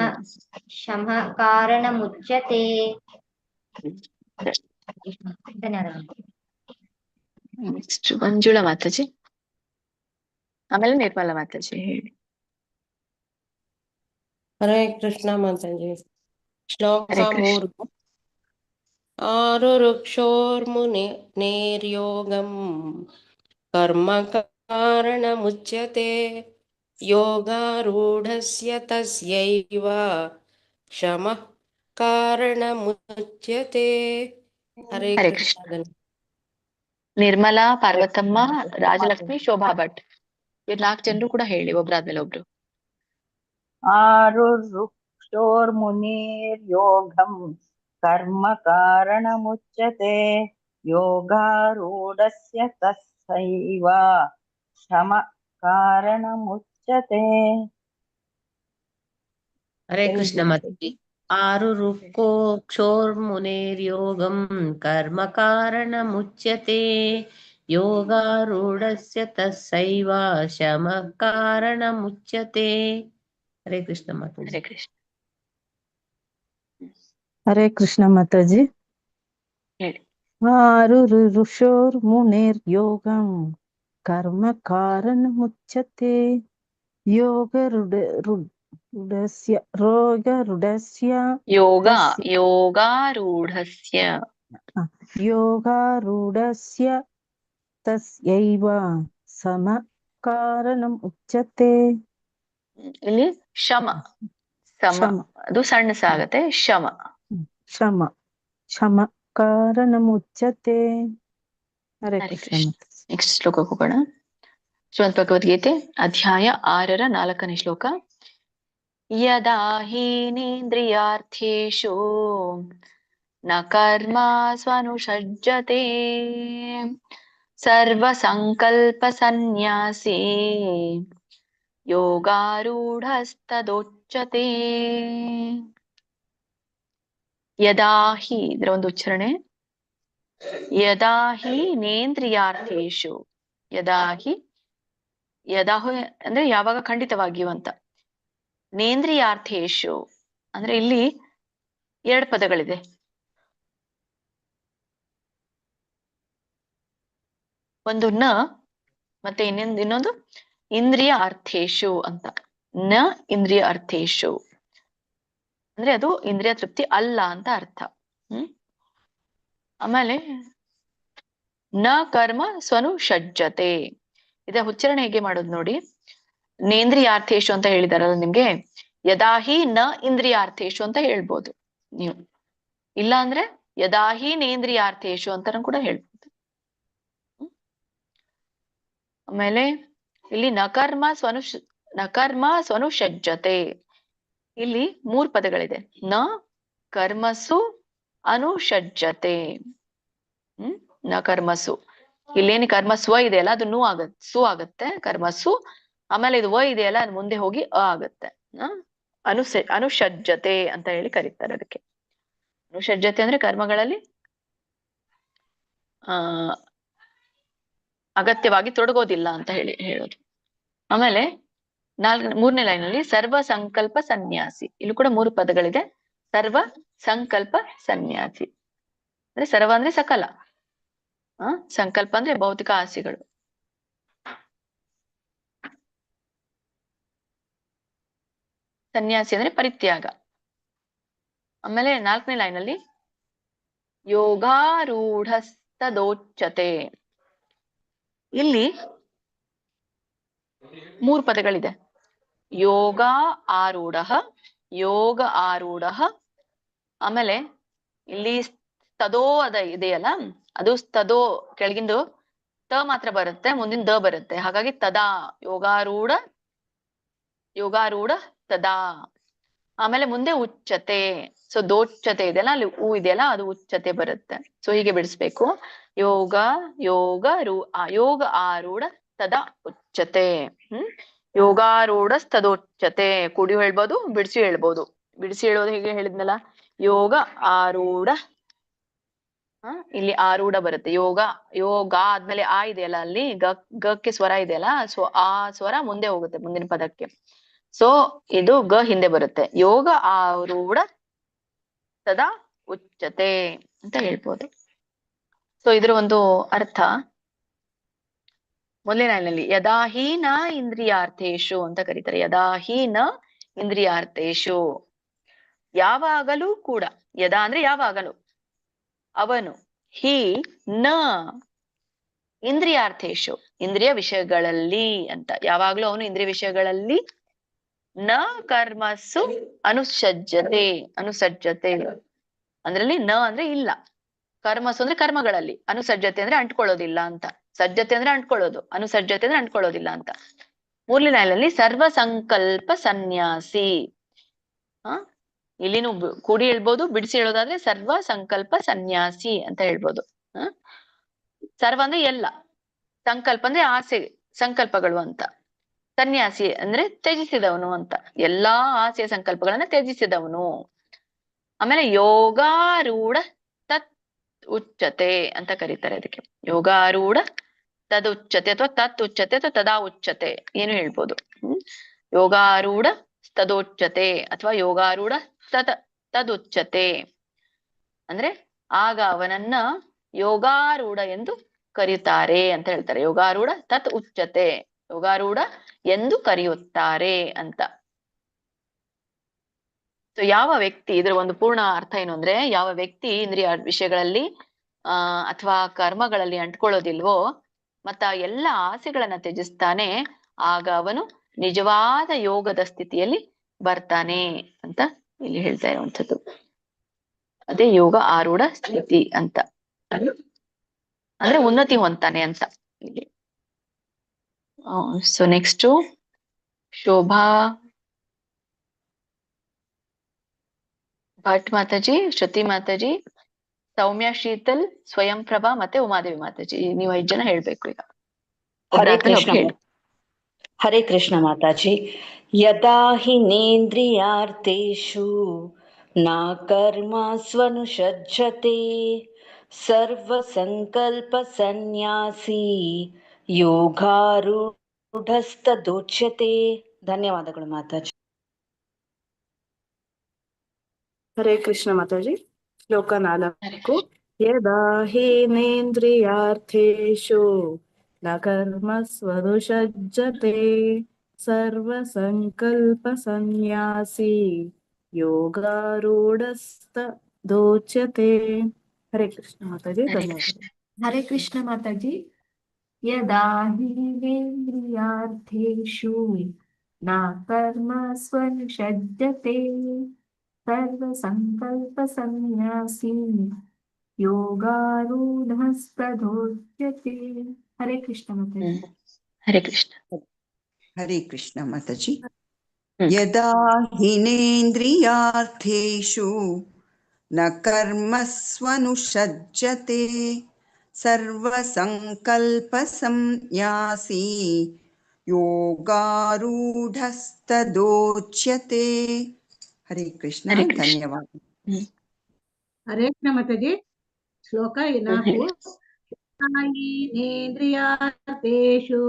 ಕಾರಣ ಮುಚ್ಯತೆ. ಧನ್ಯವಾದಗಳು. ನೆಕ್ಸ್ಟ್ ಮಂಜುಳಾ ಮಾತಾಜಿ, ಆಮೇಲೆ ನಿರ್ಮಲಾ ಮಾತಾಜಿ ಹೇಳಿ. ಹರೇ ಕೃಷ್ಣ ಮಾತಾಜಿ. ಶ್ಲೋಕ ಹರೇ ಕೃಷ್ಣ. 3. ಆರು ವೃಕ್ಷೋರ್ಮುನೆ ನೇರ್ಯೋಗಂ ಕರ್ಮ ಕಾರಣ ಮುಚ್ಯತೆ ಯೋಗಾರೂಢಸ್ಯ ತಸ್ಯೈವ ಶಮಃ ಕಾರಣ ಮುಚ್ಯತೆ. ಹರೇ ಹರೇ ಕೃಷ್ಣ. ಕೃಷ್ಣ. ನಿರ್ಮಲಾ, ಪಾರ್ವತಮ್ಮ, ರಾಜಲಕ್ಷ್ಮಿ, ಶೋಭಾ ಭಟ್, ಇವ್ರು 4 ಜನರು ಕೂಡ ಹೇಳಿ ಒಬ್ರಾದ್ಮೇಲೆ ಒಬ್ರು. ಆರು ವೃಕ್ಷೋರ್ಮುನೇರ್ಯೋಗಂ ಕರ್ಮ ಕಾರಣ ಮುಚ್ಯತೆ ಯೋಗಾರೂಢಸ್ಯ ತಸ್ಸೈವ ಶಮ ಕಾರಣ ಮುಚ್ಯತೆ. ಹರೇ ಕೃಷ್ಣ ಮಾತಾಜಿ. ಆರು ವೃಕ್ಷೋರ್ಮುನೇರ್ಯೋಗಂ ಕರ್ಮ ಕಾರಣ ಮುಚ್ಯತೆ ಯೋಗಾರೂಢಸ್ಯ ತಸ್ಸೈವ ಶಮ ಕಾರಣ ಮುಚ್ಯತೆ. ಹರೇ ಕೃಷ್ಣ ಮಾತಾಜಿ. ಹರೇ ಕೃಷ್ಣ. ಹರೇ ಕೃಷ್ಣ ಮಾತಾಜಿ. ಹೇಳಿ. ಆರು ಋಷೋರ್ ಮುನೇರ್ ಯೋಗಂ ಕರ್ಮ ಕಾರಣ ಮುಚ್ಯತೆ ಯೋಗಾರೂಢಸ್ಯ ತಸ್ಯೈವ ಸಮ ಕಾರಣಂ ಉಚ್ಯತೆ. ಇಲ್ಲಿ ಶಮ ಅದು ಸಣ್ಣ ಸಾಗತ್ತೆ. ಶಮ ಕಾರಣಂ ಉಚ್ಯತೆ. ಹರೇ ಹರೇ ಕೃಷ್ಣ. ಕೃಷ್ಣ. ನೆಕ್ಸ್ಟ್ ಶ್ಲೋಕಕ್ಕೆ ಹೋಗೋಣ. ಶ್ರೀಮದ್ ಭಗವದ್ಗೀತೆ ಅಧ್ಯಾಯ 6ರ 4ನೇ ಶ್ಲೋಕ. ಯದಾ ಹೀನೇಂದ್ರಿಯಾರ್ಥೇಷು ನ ಕರ್ಮ ಸ್ವನುಷಜ್ಜತೆ ಸರ್ವ ಸಂಕಲ್ಪ ಸನ್ಯಾಸಿ ಯೋಗಾರೂಢಸ್ತದೋಚ್ಯತೆ. ಯದಾ ಹಿ ಇದರ ಒಂದು ಉಚ್ಚಾರಣೆ. ಯದಾ ಹಿ ನೇಂದ್ರಿಯಾರ್ಥೇಷು. ಯದಾಹಿ ಅಂದ್ರೆ ಯಾವಾಗ, ಖಂಡಿತವಾಗಿಯೂ ಅಂತ. ನೇಂದ್ರಿಯಾರ್ಥೇಷು ಅಂದ್ರೆ ಇಲ್ಲಿ 2 ಪದಗಳಿದೆ. ಒಂದು ನ ಮತ್ತೆ ಇನ್ನೊಂದು ಇಂದ್ರಿಯ ಅರ್ಥೇಶು ಅಂತ. ನ ಇಂದ್ರಿಯ ಅರ್ಥೇಶು ಅಂದ್ರೆ ಅದು ಇಂದ್ರಿಯ ತೃಪ್ತಿ ಅಲ್ಲ ಅಂತ ಅರ್ಥ. ಆಮೇಲೆ ನ ಕರ್ಮ ಸ್ವನುಷಜ್ಜತೆ, ಇದರ ಉಚ್ಚಾರಣೆ ಹೇಗೆ ಮಾಡೋದು ನೋಡಿ. ನೇಂದ್ರಿಯಾರ್ಥೇಶು ಅಂತ ಹೇಳಿದಾರಲ್ಲ ನಿಮ್ಗೆ, ಯದಾಹಿ ನ ಇಂದ್ರಿಯಾರ್ಥೇಶು ಅಂತ ಹೇಳ್ಬೋದು ನೀವು. ಇಲ್ಲ ಅಂದ್ರೆ ಯದಾಹಿ ನೇಂದ್ರಿಯಾರ್ಥೇಶು ಅಂತಾನು ಕೂಡ ಹೇಳ್ಬೋದು. ಆಮೇಲೆ ಇಲ್ಲಿ ನಕರ್ಮ ಸ್ವನುಷಜ್ಜತೆ, ಇಲ್ಲಿ 3 ಪದಗಳಿದೆ. ನ ಕರ್ಮಸು ಅನುಷಜ್ಜತೆ. ನ ಕರ್ಮಸು, ಇಲ್ಲೇನು ಕರ್ಮ ಸ್ವ ಇದೆಯಲ್ಲ ಅದು ಸು ಆಗತ್ತೆ, ಕರ್ಮಸು. ಆಮೇಲೆ ಇದು ವ ಇದೆಯಲ್ಲ ಅದು ಮುಂದೆ ಹೋಗಿ ಅ ಆಗತ್ತೆ. ಅನುಷಜ್ಜತೆ ಅಂತ ಹೇಳಿ ಕರೀತಾರೆ ಅದಕ್ಕೆ. ಅನುಷಜ್ಜತೆ ಅಂದ್ರೆ ಕರ್ಮಗಳಲ್ಲಿ ಅಗತ್ಯವಾಗಿ ತೊಡಗೋದಿಲ್ಲ ಅಂತ ಹೇಳೋದು. ಆಮೇಲೆ 3ನೇ ಲೈನಲ್ಲಿ ಸರ್ವ ಸಂಕಲ್ಪ ಸನ್ಯಾಸಿ, ಇಲ್ಲೂ ಕೂಡ 3 ಪದಗಳಿದೆ. ಸರ್ವ ಸಂಕಲ್ಪ ಸನ್ಯಾಸಿ ಅಂದ್ರೆ ಸರ್ವ ಅಂದ್ರೆ ಸಕಲ, ಸಂಕಲ್ಪ ಅಂದ್ರೆ ಭೌತಿಕ ಆಸೆಗಳು. ಸನ್ಯಾಸಿ ಅಂದ್ರೆ ಪರಿತ್ಯಾಗ. ಆಮೇಲೆ 4ನೇ ಲೈನ್ ಅಲ್ಲಿ ಯೋಗಾರೂಢಸ್ತದೋಚ್ಯತೆ. ಇಲ್ಲಿ 3 ಪದಗಳಿದೆ. ಯೋಗ ಆರೂಢ, ಯೋಗ ಆರೂಢ, ಆಮೇಲೆ ಇಲ್ಲಿ ಸ್ತದೋ ಅದ ಇದೆಯಲ್ಲ, ಅದು ಸ್ತದೋ ಕೆಳಗಿಂದು ತ ಮಾತ್ರ ಬರುತ್ತೆ, ಮುಂದಿನ ದ ಬರುತ್ತೆ. ಹಾಗಾಗಿ ತದಾ, ಯೋಗಾರೂಢ, ಯೋಗಾರೂಢ ತದಾ. ಆಮೇಲೆ ಮುಂದೆ ಉಚ್ಚತೆ. ಸೊ ದೋಚ್ಯತೆ ಇದೆಯಲ್ಲ, ಅಲ್ಲಿ ಹೂ ಇದೆಯಲ್ಲ, ಅದು ಉಚ್ಚತೆ ಬರುತ್ತೆ. ಸೊ ಹೀಗೆ ಬಿಡಿಸ್ಬೇಕು. ಯೋಗ ಯೋಗ ಆರೂಢ ತದಾ ಉಚ್ಚತೆ. ಯೋಗಾರೂಢ ತದೋಚ್ಯತೆ. ಕೂಡಿ ಹೇಳ್ಬೋದು, ಬಿಡಿಸಿ ಹೇಳ್ಬೋದು. ಬಿಡಿಸಿ ಹೇಳೋದು ಹೀಗೆ ಹೇಳಿದ್ನಲ್ಲ, ಯೋಗ ಆರೂಢ, ಇಲ್ಲಿ ಆರೂಢ ಬರುತ್ತೆ. ಯೋಗ ಆದ್ಮೇಲೆ ಆ ಇದೆಯಲ್ಲ, ಅಲ್ಲಿ ಗಕ್ಕೆ ಸ್ವರ ಇದೆಯಲ್ಲ, ಸೊ ಆ ಸ್ವರ ಮುಂದೆ ಹೋಗುತ್ತೆ ಮುಂದಿನ ಪದಕ್ಕೆ. ಸೊ ಇದು ಗ ಹಿಂದೆ ಬರುತ್ತೆ. ಯೋಗ ಆರೂಢ ತದಾ ಉಚ್ಚತೆ ಅಂತ ಹೇಳ್ಬೋದು. ಸೊ ಇದರ ಒಂದು ಅರ್ಥ ಮೊದಲನೇ ಲೈನಲ್ಲಿ ಯದಾ ಹಿ ನ ಇಂದ್ರಿಯಾರ್ಥೇಶು ಅಂತ ಕರೀತಾರೆ. ಯದಾ ಹಿ ನ ಇಂದ್ರಿಯಾರ್ಥೇಶು, ಯಾವಾಗಲೂ ಕೂಡ. ಯದಾ ಅಂದ್ರೆ ಯಾವಾಗಲೂ, ಅವನು, ಹಿ ನ ಇಂದ್ರಿಯಾರ್ಥೇಶು ಇಂದ್ರಿಯ ವಿಷಯಗಳಲ್ಲಿ ಅಂತ. ಯಾವಾಗ್ಲೂ ಅವನು ಇಂದ್ರಿಯ ವಿಷಯಗಳಲ್ಲಿ ನ ಕರ್ಮಸ್ಸು ಅನುಸಜ್ಜತೆ. ಅನುಸಜ್ಜತೆ ಅಂದ್ರಲ್ಲಿ ನ ಅಂದ್ರೆ ಇಲ್ಲ, ಕರ್ಮಸ್ಸು ಅಂದ್ರೆ ಕರ್ಮಗಳಲ್ಲಿ, ಅನುಸಜ್ಜತೆ ಅಂದ್ರೆ ಅಂಟ್ಕೊಳ್ಳೋದಿಲ್ಲ ಅಂತ. ಸಜ್ಜತೆ ಅಂದ್ರೆ ಅಂಟ್ಕೊಳ್ಳೋದು, ಅನುಸಜ್ಜತೆ ಅಂದ್ರೆ ಅಂಟ್ಕೊಳ್ಳೋದಿಲ್ಲ ಅಂತ. 3ನೇ ಲೈನಲ್ಲಿ ಸರ್ವ ಸಂಕಲ್ಪ ಸನ್ಯಾಸಿ. ಇಲ್ಲಿನೂ ಕೂಡಿ ಹೇಳ್ಬೋದು, ಬಿಡಿಸಿ ಹೇಳೋದಾದ್ರೆ ಸರ್ವ ಸಂಕಲ್ಪ ಸನ್ಯಾಸಿ ಅಂತ ಹೇಳ್ಬೋದು. ಸರ್ವ ಅಂದ್ರೆ ಎಲ್ಲ, ಸಂಕಲ್ಪ ಅಂದ್ರೆ ಆಸೆ ಸಂಕಲ್ಪಗಳು ಅಂತ, ಸನ್ಯಾಸಿ ಅಂದ್ರೆ ತ್ಯಜಿಸಿದವನು ಅಂತ. ಎಲ್ಲಾ ಆಸೆಯ ಸಂಕಲ್ಪಗಳನ್ನ ತ್ಯಜಿಸಿದವನು. ಆಮೇಲೆ ಯೋಗಾರೂಢ ತತ್ ಉಚ್ಚತೆ ಅಂತ ಕರೀತಾರೆ ಅದಕ್ಕೆ. ಯೋಗಾರೂಢ ತದ್ ಉಚ್ಚತೆ ಅಥವಾ ತತ್ ಉಚ್ಚತೆ ಅಥವಾ ತದಾ ಉಚ್ಚತೆ ಏನು ಹೇಳ್ಬೋದು. ಯೋಗಾರೂಢ ತದೋಚ್ಯತೆ ಅಥವಾ ಯೋಗಾರೂಢ ತದುಚ್ಯತೆ ಅಂದ್ರೆ ಆಗ ಅವನನ್ನ ಯೋಗಾರೂಢ ಎಂದು ಕರೆಯುತ್ತಾರೆ ಅಂತ ಹೇಳ್ತಾರೆ. ಯೋಗಾರೂಢ ತತ್ ಉಚ್ಚತೆ, ಯೋಗಾರೂಢ ಎಂದು ಕರೆಯುತ್ತಾರೆ ಅಂತ. ಸೊ ಯಾವ ವ್ಯಕ್ತಿ, ಇದರ ಒಂದು ಪೂರ್ಣ ಅರ್ಥ ಏನು ಅಂದ್ರೆ, ಯಾವ ವ್ಯಕ್ತಿ ಇಂದ್ರಿಯ ವಿಷಯಗಳಲ್ಲಿ ಅಥವಾ ಕರ್ಮಗಳಲ್ಲಿ ಅಂಟ್ಕೊಳ್ಳೋದಿಲ್ವೋ, ಮತ್ತ ಎಲ್ಲ ಆಸೆಗಳನ್ನ ತ್ಯಜಿಸ್ತಾನೆ, ಆಗ ಅವನು ನಿಜವಾದ ಯೋಗದ ಸ್ಥಿತಿಯಲ್ಲಿ ಬರ್ತಾನೆ ಅಂತ ಇಲ್ಲಿ ಹೇಳ್ತಾ ಇರುವಂಥದ್ದು. ಅದೇ ಯೋಗ ಆರೂಢ ಸ್ಥಿತಿ ಅಂತ, ಅಂದ್ರೆ ಉನ್ನತಿ ಹೊಂತಾನೆ ಅಂತ ಇಲ್ಲಿ. ಸೊ ನೆಕ್ಸ್ಟ್ ಶೋಭಾ ಭಟ್ ಮಾತಾಜಿ, ಶ್ರುತಿ ಮಾತಾಜಿ, ಸೌಮ್ಯ ಶೀತಲ್, ಸ್ವಯಂ ಪ್ರಭಾ ಮತ್ತೆ ಉಮಾದೇವಿ ಮಾತಾಜಿ, ನೀವು 5 ಜನ ಹೇಳ್ಬೇಕು ಈಗ. ಹರೇ ಕೃಷ್ಣ. ಹರೇ ಕೃಷ್ಣ ಮಾತಾಜಿ. ಯದಾ ಹಿ ನೇಂದ್ರಿಯಾರ್ಥೇಷು ನ ಕರ್ಮಸ್ವನುಷಜ್ಜತೆ ಸರ್ವ ಸಂಕಲ್ಪ ಸನ್ಯಾಸಿ ಯೋಗಾರೂಢಸ್ತದೋಚ್ಯತೆ. ಧನ್ಯವಾದಗಳು ಮಾತಾಜಿ. ಹರೇ ಕೃಷ್ಣ ಮಾತಾಜಿ. ಶ್ಲೋಕ 4. ಯದಾ ಹೀನೇಂದ್ರಿಯಾರ್ಥೇಷು ನ ಕರ್ಮಸ್ವನುಷಜ್ಜತೆ ಸರ್ವ ಸಂಕಲ್ಪ ಸನ್ಯಾಸಿ ಯೋಗಾರೂಢಸ್ತದೋಚ್ಯತೆ. ಹರೇ ಕೃಷ್ಣ ಮಾತಾಜಿ. ಧನ್ಯವಾದ. ಹರೇ ಕೃಷ್ಣ ಮಾತಾಜಿ. ಯದಾ ಹೀನೇಂದ್ರಿಯಾರ್ಥೇಷು ನ ಕರ್ಮಸ್ವನುಷಜ್ಜತೆ ಸರ್ವ ಸಂಕಲ್ಪ ಸನ್ಯಾಸಿ ಯೋಗಾರೂಢಸ್ತದೋಚ್ಯತೆ. ಹರೇ ಕೃಷ್ಣ ಮಾತಾಜಿ. ಹರೇ ಕೃಷ್ಣ. ಹರೇ ಕೃಷ್ಣ ಮಾತಾಜಿ. ಯದಾ ಹೀನೇಂದ್ರಿಯಾರ್ಥೇಷು ನ ಕರ್ಮಸ್ವನುಷಜ್ಜತೆ ಸರ್ವ ಸಂಕಲ್ಪ ಸನ್ಯಾಸಿ ಯೋಗಾರೂಢಸ್ತದೋಚ್ಯತೆ. ಹರೇ ಕೃಷ್ಣ. ಧನ್ಯವಾದ. ಹರೇ ಕೃಷ್ಣ ಮಾತಾಜಿ. ಶ್ಲೋಕ 4. ನೇಂದ್ರಿಯಾರ್ಥೇಷು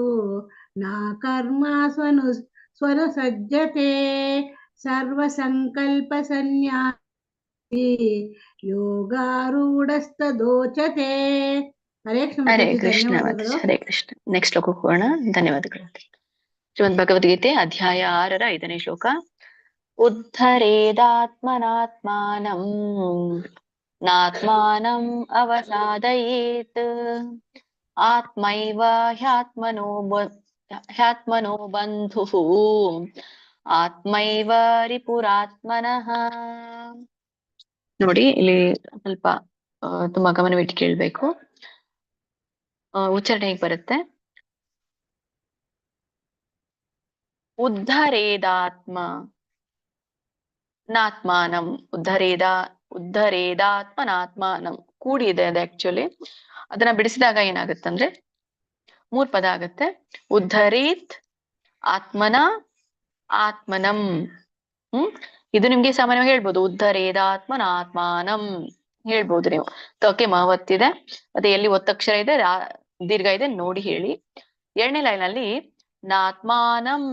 ನ ಕರ್ಮಸ್ವನುಷಜ್ಜತೆ ಸರ್ವ ಸಂಕಲ್ಪ ಸನ್ಯಾಸಿ ಯೋಗಾರೂಢಸ್ತದೋಚ್ಯತೆ. ಹರೇ ಕೃಷ್ಣ ಮಾತಾಜಿ. ಹರೇ ಕೃಷ್ಣ. ನೆಕ್ಸ್ಟ್ ಶ್ಲೋಕ ಹೋಗೋಣ. ಧನ್ಯವಾದಗಳು. ಶ್ರೀಮದ್ ಭಗವದ್ಗೀತೆ ಅಧ್ಯಾಯ 6ರ 5ನೇ ಶ್ಲೋಕ. ಉದ್ಧರೇದಾತ್ಮನಾತ್ಮಾನಂ ನಾತ್ಮಾನಂ ಅವಸಾದಯೇತ್ ಆತ್ಮೈವ ಹ್ಯಾತ್ಮನೋ ಬಂಧುಃ ಆತ್ಮೈವ ರಿಪುರಾತ್ಮನಃ. ನೋಡಿ, ಇಲ್ಲಿ ಸ್ವಲ್ಪ ತುಂಬಾ ಗಮನವಿಟ್ಟು ಕೇಳ್ಬೇಕು. ಉಚ್ಚಾರಣೆ ಹೇಗೆ ಬರುತ್ತೆ? ಉದ್ಧರೇದಾತ್ಮ ನಾತ್ಮಾನಂ. ಉದ್ಧರೇದಾತ್ಮನಾತ್ಮಾನಂ ಕೂಡಿದೆ ಅದು ಆಕ್ಚುಲಿ. ಅದನ್ನ ಬಿಡಿಸಿದಾಗ ಏನಾಗುತ್ತಂದ್ರೆ 3 ಪದ ಆಗತ್ತೆ. ಉದ್ಧರೇತ್ ಆತ್ಮನ ಆತ್ಮನಂ. ಇದು ನಿಮ್ಗೆ ಸಾಮಾನ್ಯವಾಗಿ ಹೇಳ್ಬೋದು. ಉದ್ಧರೇದಾತ್ಮನಾತ್ಮಾನಂ ಹೇಳ್ಬೋದು ನೀವು. ತೋಕೆ ಮಹವತ್ತಿದೆ, ಮತ್ತೆ ಎಲ್ಲಿ ಒತ್ತಕ್ಷರ ಇದೆ, ದೀರ್ಘ ಇದೆ ನೋಡಿ ಹೇಳಿ. 2ನೇ ಲೈನ್ ಅಲ್ಲಿ ನಾತ್ಮಾನಂ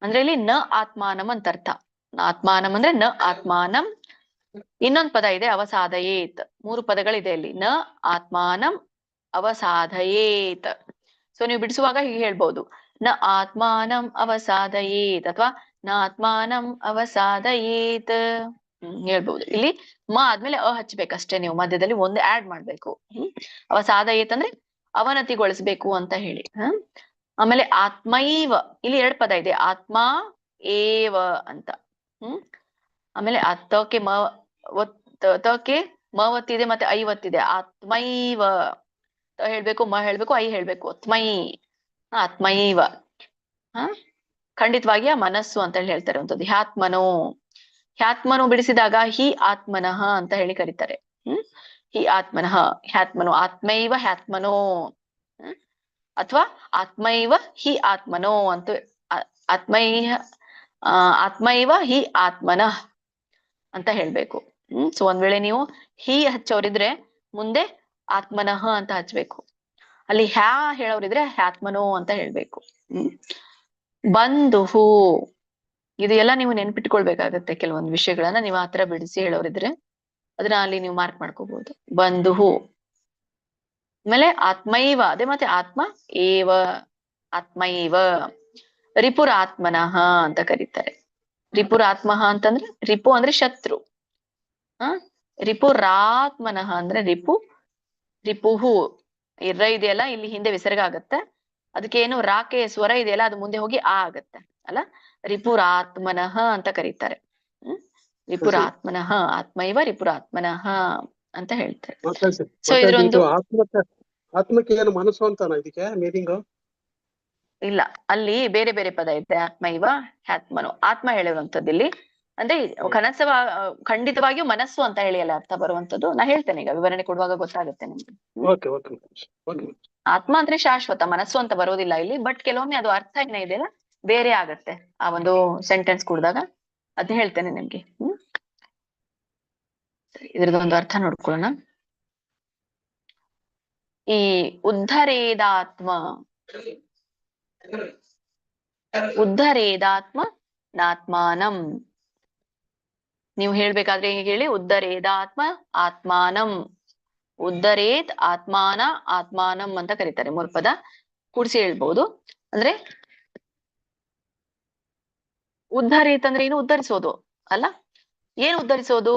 ಅಂದ್ರೆ ಇಲ್ಲಿ ನ ಆತ್ಮಾನಂ ಅಂತ ಅರ್ಥ. ಆತ್ಮಾನಂ ಅಂದ್ರೆ ನ ಆತ್ಮಾನಂ. ಇನ್ನೊಂದು ಪದ ಇದೆ ಅವಸಾದಯೇತ್. 3 ಪದಗಳಿದೆ ಇಲ್ಲಿ. ನ ಆತ್ಮಾನಂ ಅವಸಾದಯೇತ್. ಸೊ ನೀವು ಬಿಡಿಸುವಾಗ ಹೀಗೆ ಹೇಳ್ಬಹುದು, ನ ಆತ್ಮಾನಂ ಅವಸಾದಯೇತ್ ಅಥವಾ ನ ಆತ್ಮಾನಂ ಅವಸಾದಯೇತ್ ಹೇಳ್ಬಹುದು. ಇಲ್ಲಿ ಮ ಆದ್ಮೇಲೆ ಅ ಹಚ್ಬೇಕಷ್ಟೇ ನೀವು, ಮಧ್ಯದಲ್ಲಿ ಒಂದು ಆಡ್ ಮಾಡ್ಬೇಕು. ಅವಸಾದಯೇತ್ ಅಂದ್ರೆ ಅವನತಿಗೊಳಿಸ್ಬೇಕು ಅಂತ ಹೇಳಿ. ಆಮೇಲೆ ಆತ್ಮೈವ, ಇಲ್ಲಿ 2 ಪದ ಇದೆ, ಆತ್ಮ ಏವ ಅಂತ. ಆಮೇಲೆ ತಕ್ಕೆ ಮ ಒತ್ತಿದೆ ಮತ್ತೆ ಐ ಒತ್ತಿದೆ. ಆತ್ಮೈವ ಹೇಳ್ಬೇಕು, ಮ ಹೇಳ್ಬೇಕು, ಐ ಹೇಳ್ಬೇಕು. ಆತ್ಮೈವ ಖಂಡಿತವಾಗಿ ಆ ಮನಸ್ಸು ಅಂತ ಹೇಳಿ ಹೇಳ್ತಾರೆ ಅಂತದ್ದು. ಹ್ಯಾತ್ಮನೋ ಬಿಡಿಸಿದಾಗ ಹಿ ಆತ್ಮನಃ ಅಂತ ಹೇಳಿ ಕರೀತಾರೆ. ಹಿ ಆತ್ಮನಃ, ಹ್ಯಾತ್ಮನೋ, ಆತ್ಮೈವ ಹ್ಯಾತ್ಮನೋ ಅಥವಾ ಆತ್ಮೈವ ಹಿ ಆತ್ಮನೋ ಅಂತ. ಆತ್ಮೈವ ಹಿ ಆತ್ಮನಃ ಅಂತ ಹೇಳ್ಬೇಕು. ಸೊ ಒಂದ್ ವೇಳೆ ನೀವು ಹಿ ಹಚ್ಚೋರಿದ್ರೆ ಮುಂದೆ ಆತ್ಮನಃ ಅಂತ ಹಚ್ಬೇಕು. ಅಲ್ಲಿ ಹ್ಯಾ ಹೇಳೋರಿದ್ರೆ ಹ್ಯಾತ್ಮನೋ ಅಂತ ಹೇಳ್ಬೇಕು. ಬಂಧುಹು, ಇದು ಎಲ್ಲ ನೀವು ನೆನ್ಪಿಟ್ಕೊಳ್ಬೇಕಾಗತ್ತೆ. ಕೆಲವೊಂದು ವಿಷಯಗಳನ್ನ ನೀವು ಆತರ ಬಿಡಿಸಿ ಹೇಳೋರಿದ್ರೆ ಅದನ್ನ ಅಲ್ಲಿ ನೀವು ಮಾರ್ಕ್ ಮಾಡ್ಕೋಬಹುದು. ಬಂಧುಹು ಆಮೇಲೆ ಆತ್ಮೈವ, ಅದೇ ಮತ್ತೆ ಆತ್ಮ ಏವ, ಆತ್ಮೈವ. ರಿಪುರಾತ್ಮನಃ ಅಂತ ಕರೀತಾರೆ. ರಿಪುರಾತ್ಮಃ ಅಂತಂದ್ರೆ ರಿಪು ಅಂದ್ರೆ ಶತ್ರು. ರಿಪುರಾತ್ಮನಃ ಅಂದ್ರೆ ರಿಪುಹು. ರ ಇದೆಯಲ್ಲ ಇಲ್ಲಿ ಹಿಂದೆ ವಿಸರ್ಗ ಆಗತ್ತೆ. ಅದಕ್ಕೆ ಏನು ರಾಕೆ ಸ್ವರ ಇದೆಯಲ್ಲ ಅದು ಮುಂದೆ ಹೋಗಿ ಆ ಆಗತ್ತೆ ಅಲ್ಲ. ರಿಪುರಾತ್ಮನಃ ಅಂತ ಕರೀತಾರೆ. ರಿಪುರಾತ್ಮನಃ, ಆತ್ಮೈವ ರಿಪುರಾತ್ಮನಃ ಅಂತ ಹೇಳ್ತಾರೆ. ಸೊ ಇದ್ರೊಂದು ಆತ್ಮಕ್ಕೆ ಏನು ಮನಸ್ಸು ಅಂತಾನ ಇದಕ್ಕೆ ಮೀನಿಂಗ್? ಇಲ್ಲ, ಅಲ್ಲಿ ಬೇರೆ ಬೇರೆ ಪದ ಇದೆ. ಆತ್ಮೈವ ಹ್ಯಾತ್ಮನೋ, ಆತ್ಮ ಹೇಳಿರುವಂತದ್ದು ಇಲ್ಲಿ ಅಂದ್ರೆ ಖಂಡಿತವಾಗಿಯೂ ಮನಸ್ಸು ಅಂತ ಹೇಳಿ ಅಲ್ಲ ಅರ್ಥ ಬರುವಂತದ್ದು. ನಾ ಹೇಳ್ತೇನೆ ಈಗ, ವಿವರಣೆ ಕೊಡುವಾಗ ಗೊತ್ತಾಗುತ್ತೆ ನಿಮ್ಗೆ. ಆತ್ಮ ಅಂದ್ರೆ ಶಾಶ್ವತ, ಮನಸ್ಸು ಅಂತ ಬರೋದಿಲ್ಲ ಇಲ್ಲಿ. ಬಟ್ ಕೆಲವೊಮ್ಮೆ ಅದು ಅರ್ಥ ಏನೇ ಇದೆಯಲ್ಲ ಬೇರೆ ಆಗತ್ತೆ ಆ ಒಂದು ಸೆಂಟೆನ್ಸ್ ಕೂಡಿದಾಗ. ಅದ್ ಹೇಳ್ತೇನೆ ನಿಮ್ಗೆ. ಇದ್ರದೊಂದು ಅರ್ಥ ನೋಡ್ಕೊಳ್ಳೋಣ. ಈ ಉದ್ಧರೇದಾತ್ಮ ನಾತ್ಮಾನಂ ನೀವು ಹೇಳ್ಬೇಕಾದ್ರೆ ಹೇಳಿ, ಉದ್ಧರೇದಾತ್ಮ ಆತ್ಮಾನಂ. ಉದ್ಧರೇತ್ ಆತ್ಮಾನ ಆತ್ಮಾನಂ ಅಂತ ಕರೀತಾರೆ. 3 ಪದ ಕೂಡಿಸಿ ಹೇಳ್ಬಹುದು. ಅಂದ್ರೆ ಉದ್ಧರೇತ್ ಅಂದ್ರೆ ಏನು? ಉದ್ಧರಿಸೋದು ಅಲ್ಲ. ಏನು ಉದ್ಧರಿಸೋದು?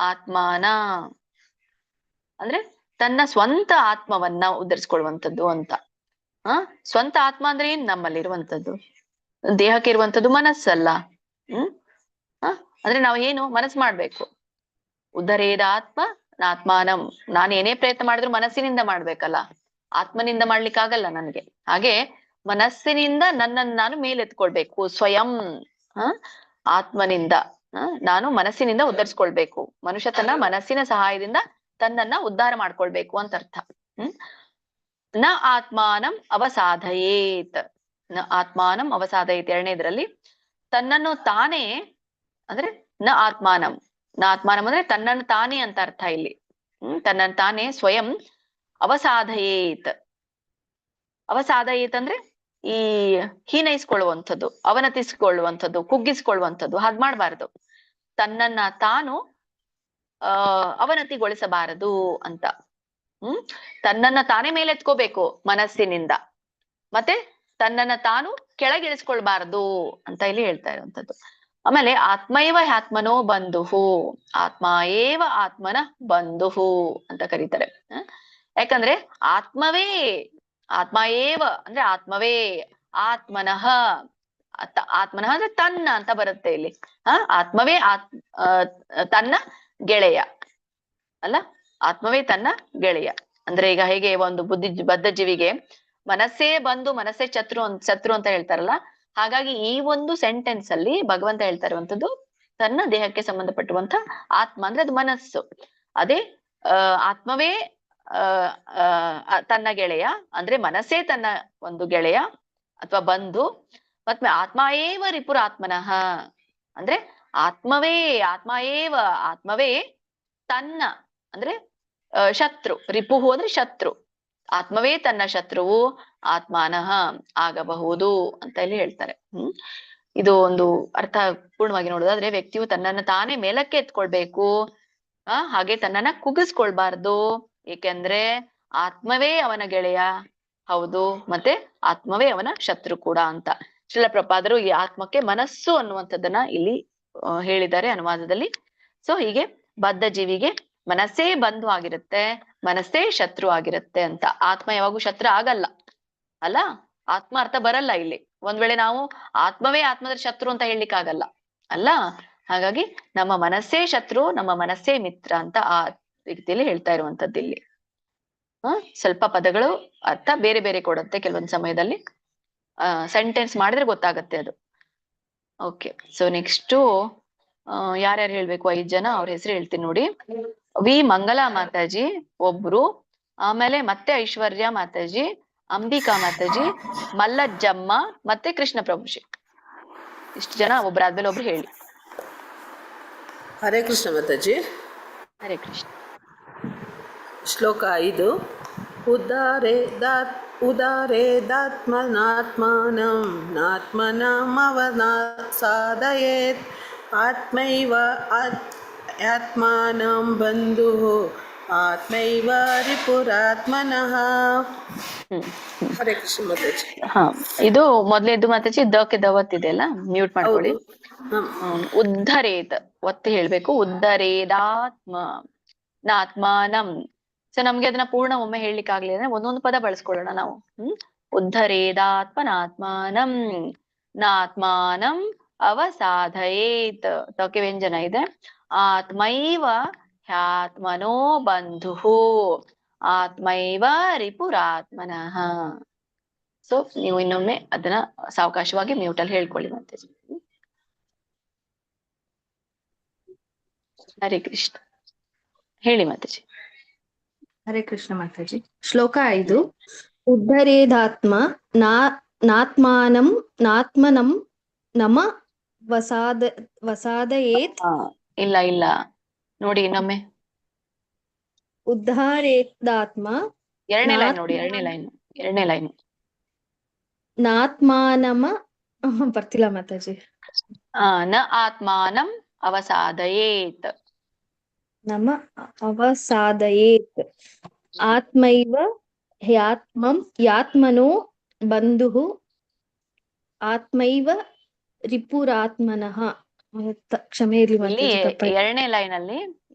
ಆತ್ಮಾನ ಅಂದ್ರೆ ತನ್ನ ಸ್ವಂತ ಆತ್ಮವನ್ನ ಉದ್ಧರಿಸ್ಕೊಳ್ಳುವಂಥದ್ದು ಅಂತ. ಸ್ವಂತ ಆತ್ಮ ಅಂದ್ರೆ ಏನ್? ನಮ್ಮಲ್ಲಿರುವಂಥದ್ದು, ದೇಹಕ್ಕೆ ಇರುವಂಥದ್ದು ಮನಸ್ಸಲ್ಲ. ಅಂದ್ರೆ ನಾವು ಏನು ಮನಸ್ಸು ಮಾಡ್ಬೇಕು. ಉದ್ಧರೇದ ಆತ್ಮ ಆತ್ಮಾನಂ. ನಾನು ಏನೇ ಪ್ರಯತ್ನ ಮಾಡಿದ್ರು ಮನಸ್ಸಿನಿಂದ ಮಾಡ್ಬೇಕಲ್ಲ, ಆತ್ಮನಿಂದ ಮಾಡ್ಲಿಕ್ಕಾಗಲ್ಲ ನನಗೆ. ಹಾಗೆ ಮನಸ್ಸಿನಿಂದ ನನ್ನನ್ನು ನಾನು ಮೇಲೆತ್ಕೊಳ್ಬೇಕು. ಸ್ವಯಂ ಆತ್ಮನಿಂದ ನಾನು ಮನಸ್ಸಿನಿಂದ ಉದ್ಧರಿಸ್ಕೊಳ್ಬೇಕು. ಮನುಷ್ಯ ತನ್ನ ಮನಸ್ಸಿನ ಸಹಾಯದಿಂದ ತನ್ನನ್ನ ಉದ್ಧಾರ ಮಾಡ್ಕೊಳ್ಬೇಕು ಅಂತ ಅರ್ಥ. ನ ಆತ್ಮಾನಂ ಅವಸಾಧಯೇತ್. ನ ಆತ್ಮಾನಂ ಅವಸಾಧಯೇತ್ 2ನೇದ್ರಲ್ಲಿ ತನ್ನನ್ನು ತಾನೇ ಅಂದ್ರೆ ನ ಆತ್ಮಾನಂ. ನ ಆತ್ಮಾನಂ ಅಂದ್ರೆ ತನ್ನನ್ನು ತಾನೇ ಅಂತ ಅರ್ಥ ಇಲ್ಲಿ. ತನ್ನನ್ನು ತಾನೇ ಸ್ವಯಂ ಅವಸಾಧಯೇತ್. ಅವಸಾಧಯೇತ್ ಅಂದ್ರೆ ಈ ಹೀನೈಸ್ಕೊಳ್ಳುವಂಥದ್ದು, ಅವನತಿಸ್ಕೊಳ್ಳುವಂಥದ್ದು, ಕುಗ್ಗಿಸ್ಕೊಳ್ಳುವಂಥದ್ದು. ಹಾಗೆ ಮಾಡ್ಬಾರ್ದು. ತನ್ನನ್ನ ತಾನು ಅವನತಿಗೊಳಿಸಬಾರದು ಅಂತ. ತನ್ನನ್ನ ತಾನೇ ಮೇಲೆತ್ಕೋಬೇಕು ಮನಸ್ಸಿನಿಂದ, ಮತ್ತೆ ತನ್ನನ್ನ ತಾನು ಕೆಳಗಿಳಿಸ್ಕೊಳ್ಬಾರ್ದು ಅಂತ ಇಲ್ಲಿ ಹೇಳ್ತಾ ಇರುವಂತದ್ದು. ಆಮೇಲೆ ಆತ್ಮೈವ ಹ್ಯಾತ್ಮನೋ ಬಂಧುಹು, ಆತ್ಮ ಏವ ಆತ್ಮನ ಬಂಧುಹು ಅಂತ ಕರೀತಾರೆ. ಯಾಕಂದ್ರೆ ಆತ್ಮವೇ, ಆತ್ಮ ಏವ ಅಂದ್ರೆ ಆತ್ಮವೇ, ಆತ್ಮನಃ, ಆತ್ಮನಃ ಅಂದ್ರೆ ತನ್ನ ಅಂತ ಬರುತ್ತೆ ಇಲ್ಲಿ. ಆತ್ಮವೇ ತನ್ನ ಗೆಳೆಯ ಅಲ್ಲ, ಆತ್ಮವೇ ತನ್ನ ಗೆಳೆಯ. ಅಂದ್ರೆ ಈಗ ಹೇಗೆ ಒಂದು ಬದ್ಧ ಜೀವಿಗೆ ಮನಸ್ಸೇ ಬಂದು ಮನಸ್ಸೇ ಶತ್ರು ಅಂತ ಹೇಳ್ತಾರಲ್ಲ, ಹಾಗಾಗಿ ಈ ಒಂದು ಸೆಂಟೆನ್ಸ್ ಅಲ್ಲಿ ಭಗವಂತ ಹೇಳ್ತಾ ಇರುವಂತದ್ದು ತನ್ನ ದೇಹಕ್ಕೆ ಸಂಬಂಧಪಟ್ಟುವಂತ ಆತ್ಮ ಅಂದ್ರೆ ಅದು ಮನಸ್ಸು. ಅದೇ ಆತ್ಮವೇ ತನ್ನ ಗೆಳೆಯ ಅಂದ್ರೆ ಮನಸ್ಸೇ ತನ್ನ ಒಂದು ಗೆಳೆಯ ಅಥವಾ ಬಂಧು. ಮತ್ತೆ ಆತ್ಮ ಏವ ರಿಪುರಾತ್ಮನಃ ಅಂದ್ರೆ ಆತ್ಮವೇ, ಆತ್ಮ ಏವ ಆತ್ಮವೇ ತನ್ನ ಅಂದ್ರೆ ಶತ್ರು, ರಿಪುಹು ಅಂದ್ರೆ ಶತ್ರು, ಆತ್ಮವೇ ತನ್ನ ಶತ್ರುವು ಆತ್ಮಾನಃ ಆಗಬಹುದು ಅಂತ ಇಲ್ಲಿ ಹೇಳ್ತಾರೆ. ಇದು ಒಂದು ಅರ್ಥ ಪೂರ್ಣವಾಗಿ ನೋಡೋದಾದ್ರೆ ವ್ಯಕ್ತಿಯು ತನ್ನನ್ನ ತಾನೇ ಮೇಲಕ್ಕೆ ಎತ್ಕೊಳ್ಬೇಕು, ಹಾಗೆ ತನ್ನನ್ನ ಕುಗ್ಗಿಸ್ಕೊಳ್ಬಾರ್ದು. ಏಕೆಂದ್ರೆ ಆತ್ಮವೇ ಅವನ ಗೆಳೆಯ ಹೌದು, ಮತ್ತೆ ಆತ್ಮವೇ ಅವನ ಶತ್ರು ಕೂಡ ಅಂತ ಶ್ರೀಲ ಪ್ರಪಾದರು ಈ ಆತ್ಮಕ್ಕೆ ಮನಸ್ಸು ಅನ್ನುವಂಥದ್ದನ್ನ ಇಲ್ಲಿ ಹೇಳಿದ್ದಾರೆ ಅನುವಾದದಲ್ಲಿ. ಸೊ ಹೀಗೆ ಬದ್ಧ ಜೀವಿಗೆ ಮನಸ್ಸೇ ಬಂಧು ಆಗಿರುತ್ತೆ, ಮನಸ್ಸೇ ಶತ್ರು ಆಗಿರುತ್ತೆ ಅಂತ. ಆತ್ಮ ಯಾವಾಗೂ ಶತ್ರು ಆಗಲ್ಲ ಅಲ್ಲ, ಆತ್ಮ ಅರ್ಥ ಬರಲ್ಲ ಇಲ್ಲಿ. ಒಂದ್ ವೇಳೆ ನಾವು ಆತ್ಮವೇ ಆತ್ಮದ ಶತ್ರು ಅಂತ ಹೇಳಲಿಕ್ಕೆ ಆಗಲ್ಲ ಅಲ್ಲ. ಹಾಗಾಗಿ ನಮ್ಮ ಮನಸ್ಸೇ ಶತ್ರು, ನಮ್ಮ ಮನಸ್ಸೇ ಮಿತ್ರ ಅಂತ ಆ ರೀತಿಯಲ್ಲಿ ಹೇಳ್ತಾ ಇರುವಂತದ್ದು ಇಲ್ಲಿ. ಸ್ವಲ್ಪ ಪದಗಳು ಅರ್ಥ ಬೇರೆ ಬೇರೆ ಕೊಡುತ್ತೆ ಕೆಲವೊಂದ್ ಸಮಯದಲ್ಲಿ, ಸೆಂಟೆನ್ಸ್ ಮಾಡಿದ್ರೆ ಗೊತ್ತಾಗತ್ತೆ ಅದು. ಓಕೆ, ಸೊ ನೆಕ್ಸ್ಟ್ ಯಾರ್ಯಾರು ಹೇಳ್ಬೇಕು? 5 ಜನ, ಅವ್ರ ಹೆಸರು ಹೇಳ್ತೀನಿ ನೋಡಿ. ವಿ ಮಂಗಲಾ ಮಾತಾಜಿ ಒಬ್ರು, ಆಮೇಲೆ ಮತ್ತೆ ಐಶ್ವರ್ಯ ಮಾತಾಜಿ, ಅಂಬಿಕಾ ಮಾತಾಜಿ, ಮಲ್ಲಜ್ಜಮ್ಮ ಮತ್ತೆ ಕೃಷ್ಣ ಪ್ರಭುಜಿ. ಇಷ್ಟು ಜನ ಒಬ್ರಾದ್ಮೇಲೆ ಒಬ್ರು ಹೇಳಿ. ಹರೇ ಕೃಷ್ಣ ಮಾತಾಜಿ. ಹರೇ ಕೃಷ್ಣ. ಶ್ಲೋಕ 5. ಉದಾರೇದಾತ್ಮನಾತ್ಮಾನಂ ನಾತ್ಮನಮವಸಾದಯೇತ್ ಆತ್ಮೈವ ಆತ್ಮಾನಂ ಬಂಧುಃ ಆತ್ಮೈವ ರಿಪುರಾತ್ಮನಃ. ಹರೇ ಕೃಷ್ಣ ಮಾತಾಜಿ. ಇದು ಮೊದಲೇದು ಮಾತಾಜಿ ದಕ್ಕೆ ದವತ್ ಇದೆಯಲ್ಲ, ಮ್ಯೂಟ್ ಮಾಡ್ಕೊಳ್ಳಿ. ಉದ್ಧರೇತ್ ಒತ್ತಿ ಹೇಳ್ಬೇಕು. ಉದ್ಧರೇದಾತ್ಮ ನಾತ್ಮಾನಂ. ಸೊ ನಮ್ಗೆ ಅದನ್ನ ಪೂರ್ಣ ಒಮ್ಮೆ ಹೇಳಲಿಕ್ಕೆ ಆಗ್ಲಿ ಅಂದ್ರೆ ಒಂದೊಂದು ಪದ ಬಳಸ್ಕೊಳ್ಳೋಣ ನಾವು. ಉದ್ಧರೇದಾತ್ಮನಾತ್ಮಾನಂ ನಾತ್ಮಾನಂ ಅವಸಾಧಯೇತ್. ತಕ್ಕೆ ವ್ಯಂಜನ ಇದೆ. ಆತ್ಮೈವ ಹ್ಯಾತ್ಮನೋ ಬಂಧುಃ ಆತ್ಮೈವ ರಿಪುರಾತ್ಮನಃ. ಸೊ ನೀವು ಇನ್ನೊಮ್ಮೆ ಅದನ್ನ ಸಾವಕಾಶವಾಗಿ ಮ್ಯೂಟ್ ಅಲ್ಲಿ ಹೇಳ್ಕೊಳ್ಳಿ ಮಾತಾಜಿ. ಹರೇ ಕೃಷ್ಣ. ಹೇಳಿ ಮಾತಾಜಿ. ಹರೇ ಕೃಷ್ಣ ಮಾತಾಜಿ. ಶ್ಲೋಕ 5. ಉದ್ಧರೇದಾತ್ಮ ನಾತ್ಮಾನಂ ನಾತ್ಮನಂ ನಮ ವಸಾದಯೇತ್. ಇಲ್ಲ ಇಲ್ಲ ನೋಡಿ ಇನ್ನೊಮ್ಮೆ. ಉದ್ಧಾರೇದಾತ್ಮ ಎರಡನೇ ಲೈನ್ ನೋಡಿ, ಎರಡನೇ ಲೈನ್. ನಾತ್ಮಾನಮ ಬರ್ತಿಲ್ಲ ಮಾತಾಜಿ. ನ ಆತ್ಮಾನಂ ಅವಸಾದಯೇತ್. ನಮ ಅವಸಾದಯೇತ್ ಆತ್ಮೈವ ಯಾತ್ಮನೋ ಬಂಧುಃ ಆತ್ಮೈವ ರಿಪುರಾತ್ಮನಃ. ಕ್ಷಮೆ ಇರ್ಲಿ ಮಾತಾಜಿ. ಎರಡನೇ ಲೈನ್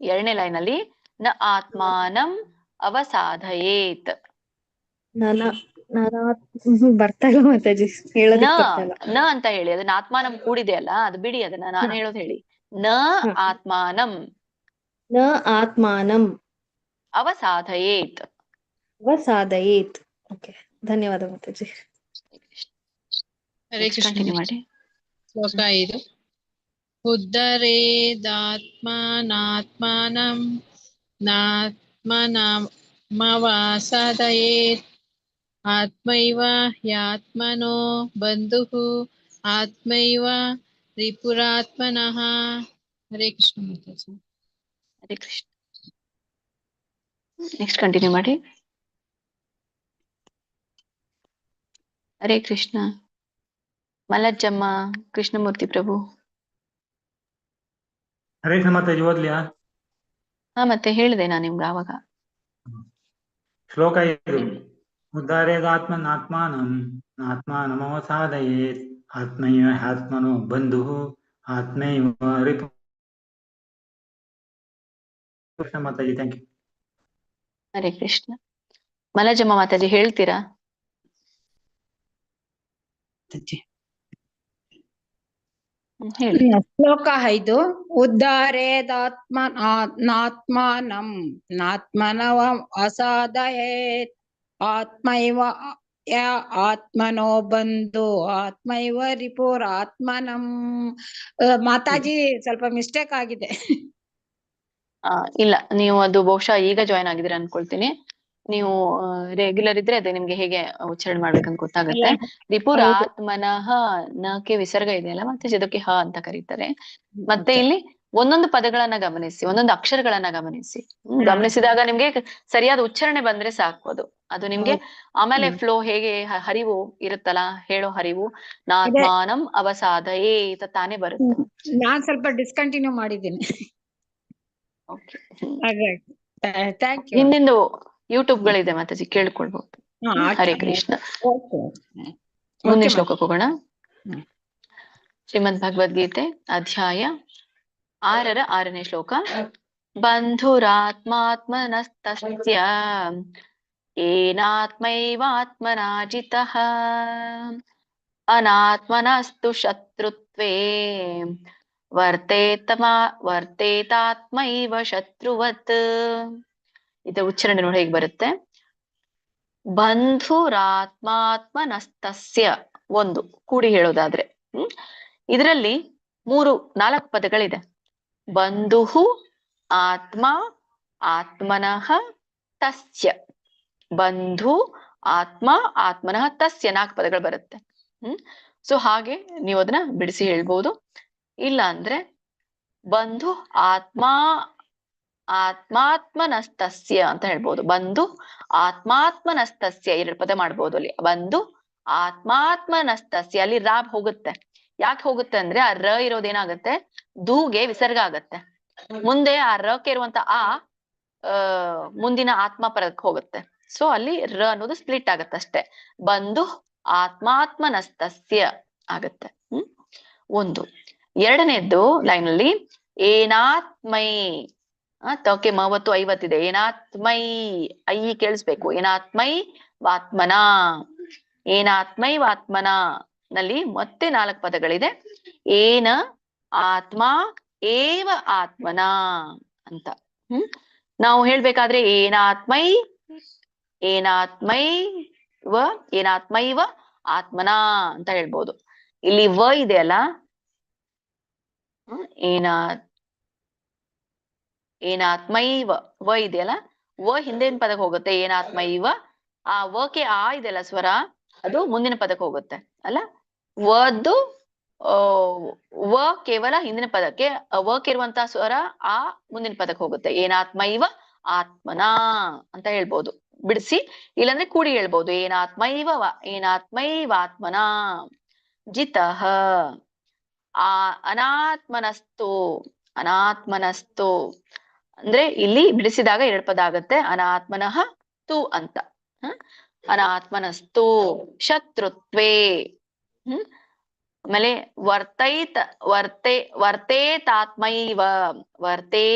ಅಲ್ಲಿ ನ ಆತ್ಮಾನಂ ಅವಸಾದಯೇತ್. ಬರ್ತಾ ಇಲ್ಲ ಮಾತಾಜಿ, ನ ಅಂತ ಹೇಳಿ. ಅದನ್ನ ಆತ್ಮಾನಂ ಕೂಡಿದೆ ಅಲ್ಲ, ಅದು ಬಿಡಿ, ಅದನ್ನ ನಾನು ಹೇಳೋದು ಹೇಳಿ. ನ ಆತ್ಮಾನಂ ಅವಸಾದಯೇತ್. ಓಕೆ, ಧನ್ಯವಾದ ಮಾತಾಜಿ. ಹರೇ ಕೃಷ್ಣ ಮಾಡಿ. ಶ್ಲೋಕ 5. ಉದ್ಧರೇದಾತ್ಮನಾತ್ಮಾನಂ ನಾತ್ಮನಮವಸಾದಯೇತ್ ಆತ್ಮೈವ ಹ್ಯಾತ್ಮನೋ ಬಂಧುಃ ಆತ್ಮೈವ ರಿಪುರಾತ್ಮನಃ. ಹರೇ ಕೃಷ್ಣ ಮಾತಾಜಿ. ಹರೇ ಕೃಷ್ಣ. ನೆಕ್ಸ್ಟ್ ಕಂಟಿನ್ಯೂ ಮಾಡಿ. ಹರೇ ಕೃಷ್ಣ. ಮಲ್ಲಜ್ಜಮ್ಮ, ಕೃಷ್ಣಮೂರ್ತಿ ಪ್ರಭು. ಹರೇ ಕೃಷ್ಣ ಮಾತಾಜಿ ಓದ್ಲಿಯಾ? ಮತ್ತೆ ಹೇಳಿದೆ ನಾನು ನಿಮ್ಗೆ ಆವಾಗ. ಶ್ಲೋಕ 5 ಉದ್ಧಾರೇದಾತ್ಮನಾತ್ಮಾನಂ ನಾತ್ಮಾನಮವಸಾದಯೇತ್ ಆತ್ಮೈವ ಹ್ಯಾತ್ಮನೋ ಬಂಧುಃ ಆತ್ಮೈವ ರಿಪು. ಕೃಷ್ಣ ಮಾತಾಜಿ, ಥ್ಯಾಂಕ್ ಯು. ಹರೇ ಕೃಷ್ಣ. ಮಲಜಮ್ಮ ಮಾತಾಜಿ ಹೇಳ್ತೀರಾ? ಹೇಳಿ. ಶ್ಲೋಕ 5 ಉದ್ಧಾರೇದಾತ್ಮನಾತ್ಮಾನಂ ನಾತ್ಮನವ ಅಸಾದಯೇತ್ ಆತ್ಮೈವ ಆತ್ಮನೋ ಬಂಧು ಆತ್ಮೈವ ರಿಪುರಾತ್ಮನಂ. ಮಾತಾಜಿ ಸ್ವಲ್ಪ ಮಿಸ್ಟೇಕ್ ಆಗಿದೆ. ಇಲ್ಲ, ನೀವು ಅದು ಬಹುಶಃ ಈಗ ಜಾಯ್ನ್ ಆಗಿದ್ದೀರಾ ಅನ್ಕೊಳ್ತೀನಿ. ನೀವು ರೆಗ್ಯುಲರ್ ಇದ್ರೆ ಅದೇ ನಿಮ್ಗೆ ಹೇಗೆ ಉಚ್ಚಾರಣೆ ಮಾಡ್ಬೇಕಂತ ಗೊತ್ತಾಗುತ್ತೆ. ರಿಪುರಾತ್ಮನಃ ನಕ್ಕೆ ವಿಸರ್ಗ ಇದೆಯಲ್ಲ ಮತ್ತೆ ಅದಕ್ಕೆ ಹ ಅಂತ ಕರೀತಾರೆ. ಮತ್ತೆ ಇಲ್ಲಿ ಒಂದೊಂದು ಪದಗಳನ್ನ ಗಮನಿಸಿ, ಒಂದೊಂದು ಅಕ್ಷರಗಳನ್ನ ಗಮನಿಸಿ. ಗಮನಿಸಿದಾಗ ನಿಮ್ಗೆ ಸರಿಯಾದ ಉಚ್ಚಾರಣೆ ಬಂದ್ರೆ ಸಾಕು. ಅದು ನಿಮ್ಗೆ ಆಮೇಲೆ ಫ್ಲೋ ಹೇಗೆ ಹರಿವು ಇರುತ್ತಲ್ಲ, ಹೇಳೋ ಹರಿವು ನಾತ್ಮಾನಂ ಅವಸಾದಯೇ ತಾನೇ ಬರುತ್ತೆ. ನಾನ್ ಸ್ವಲ್ಪ ಡಿಸ್ಕಂಟಿನ್ಯೂ ಮಾಡಿದ್ದೀನಿ. ಹಿಂದಿಂದು ಯೂಟ್ಯೂಬ್ ಗಳಿದೆ ಮಾತಾಜಿ, ಕೇಳ್ಕೊಳ್ಬಹುದು. ಹರೇ ಕೃಷ್ಣ. ಮುಂದಿನ ಶ್ಲೋಕಕ್ಕೆ ಹೋಗೋಣ. ಶ್ರೀಮದ್ ಭಗವದ್ಗೀತೆ ಅಧ್ಯಾಯ 6ನೇ ಶ್ಲೋಕ. ಬಂಧುರಾತ್ಮಾತ್ಮನಸ್ತಸ್ಯ ಏನಾತ್ಮೈವಾತ್ಮನಾ ಜಿತಃ ಅನಾತ್ಮನಸ್ತು ಶತ್ರುತ್ವೇ ವರ್ತೇತಾತ್ಮೈವ ಶತ್ರುವತ್. ಇದು ಉಚ್ಚಾರಣೆ ನೋಡಿ ಹೇಗೆ ಬರುತ್ತೆ. ಬಂಧುರಾತ್ಮಾತ್ಮನಸ್ತಸ್ಯ, ಒಂದು ಕೂಡಿ ಹೇಳೋದಾದ್ರೆ ಇದರಲ್ಲಿ 4 ಪದಗಳಿದೆ. ಬಂಧು ಆತ್ಮ ಆತ್ಮನಃ ತಸ್ಯ. ಬಂಧು ಆತ್ಮ ಆತ್ಮನಃ ತಸ್ಯ 4 ಪದಗಳು ಬರುತ್ತೆ. ಸೊ ಹಾಗೆ ನೀವು ಅದನ್ನ ಬಿಡಿಸಿ ಹೇಳ್ಬೋದು. ಇಲ್ಲ ಅಂದ್ರೆ ಬಂಧು ಆತ್ಮಾತ್ಮನಸ್ತಸ್ಯ ಅಂತ ಹೇಳ್ಬೋದು. ಬಂಧು ಆತ್ಮಾತ್ಮನಸ್ತಸ್ಯ 2 ಪದ ಮಾಡ್ಬೋದು ಅಲ್ಲಿ. ಬಂಧು ಆತ್ಮಾತ್ಮನಸ್ತಸ್ಯ, ಅಲ್ಲಿ ರಾಬ್ ಹೋಗುತ್ತೆ. ಯಾಕೆ ಹೋಗುತ್ತೆ ಅಂದ್ರೆ ಆ ರ ಇರೋದೇನಾಗತ್ತೆ, ಧೂಗೆ ವಿಸರ್ಗ ಆಗತ್ತೆ. ಮುಂದೆ ಆ ರಕ್ಕೆ ಇರುವಂತ ಮುಂದಿನ ಆತ್ಮ ಪದಕ್ಕೆ ಹೋಗುತ್ತೆ. ಸೊ ಅಲ್ಲಿ ರ ಅನ್ನೋದು ಸ್ಪ್ಲಿಟ್ ಆಗತ್ತೆ ಅಷ್ಟೇ. ಬಂಧು ಆತ್ಮಾತ್ಮನಸ್ತಸ್ಯ ಆಗತ್ತೆ. ಒಂದು. 2ನೇದ್ದು ಲೈನ್ ಅಲ್ಲಿ ಏನಾತ್ಮೈ, ತೋಕೆ ಮವತ್ತು 50 ಇದೆ. ಏನಾತ್ಮೈ, ಐ ಕೇಳಿಸ್ಬೇಕು. ಏನಾತ್ಮೈ ವಾತ್ಮನ, ಏನಾತ್ಮೈ ವಾತ್ಮನ ನಲ್ಲಿ ಮತ್ತೆ 4 ಪದಗಳಿದೆ. ಏನ ಆತ್ಮ ಏವ ಆತ್ಮನ ಅಂತ. ನಾವು ಹೇಳ್ಬೇಕಾದ್ರೆ ಏನಾತ್ಮೈವ ಆತ್ಮನ ಅಂತ ಹೇಳ್ಬೋದು. ಇಲ್ಲಿ ವ ಇದೆಯಲ್ಲ, ಏನಾತ್ಮೈವ ವ ಇದೆಯಲ್ಲ, ವ ಹಿಂದಿನ ಪದಕ್ಕೆ ಹೋಗುತ್ತೆ. ಏನಾತ್ಮೈವ, ಆ ವಕ್ಕೆ ಆ ಇದೆಯಲ್ಲ ಸ್ವರ, ಅದು ಮುಂದಿನ ಪದಕ್ಕೆ ಹೋಗುತ್ತೆ ಅಲ್ಲ. ವದ್ದು ವ ಕೇವಲ ಹಿಂದಿನ ಪದಕ್ಕೆ, ವಕ್ಕೆ ಇರುವಂತಹ ಸ್ವರ ಆ ಮುಂದಿನ ಪದಕ್ಕೆ ಹೋಗುತ್ತೆ. ಏನಾತ್ಮೈವ ಆತ್ಮನ ಅಂತ ಹೇಳ್ಬೋದು ಬಿಡಿಸಿ. ಇಲ್ಲಾಂದ್ರೆ ಕೂಡಿ ಹೇಳ್ಬೋದು. ಏನಾತ್ಮೈವಾತ್ಮನ ಜಿತಃ ಅನಾತ್ಮನಸ್ತು ಅಂದ್ರೆ ಇಲ್ಲಿ ಬಿಡಿಸಿದಾಗ 2 ಪದ ಆಗತ್ತೆ. ಅನಾತ್ಮನಃ ತು ಅಂತ. ಅನಾತ್ಮನಸ್ತು ಶತ್ರುತ್ವೇ. ಆಮೇಲೆ ವರ್ತೇತಾತ್ಮೈವ, ವರ್ತೇ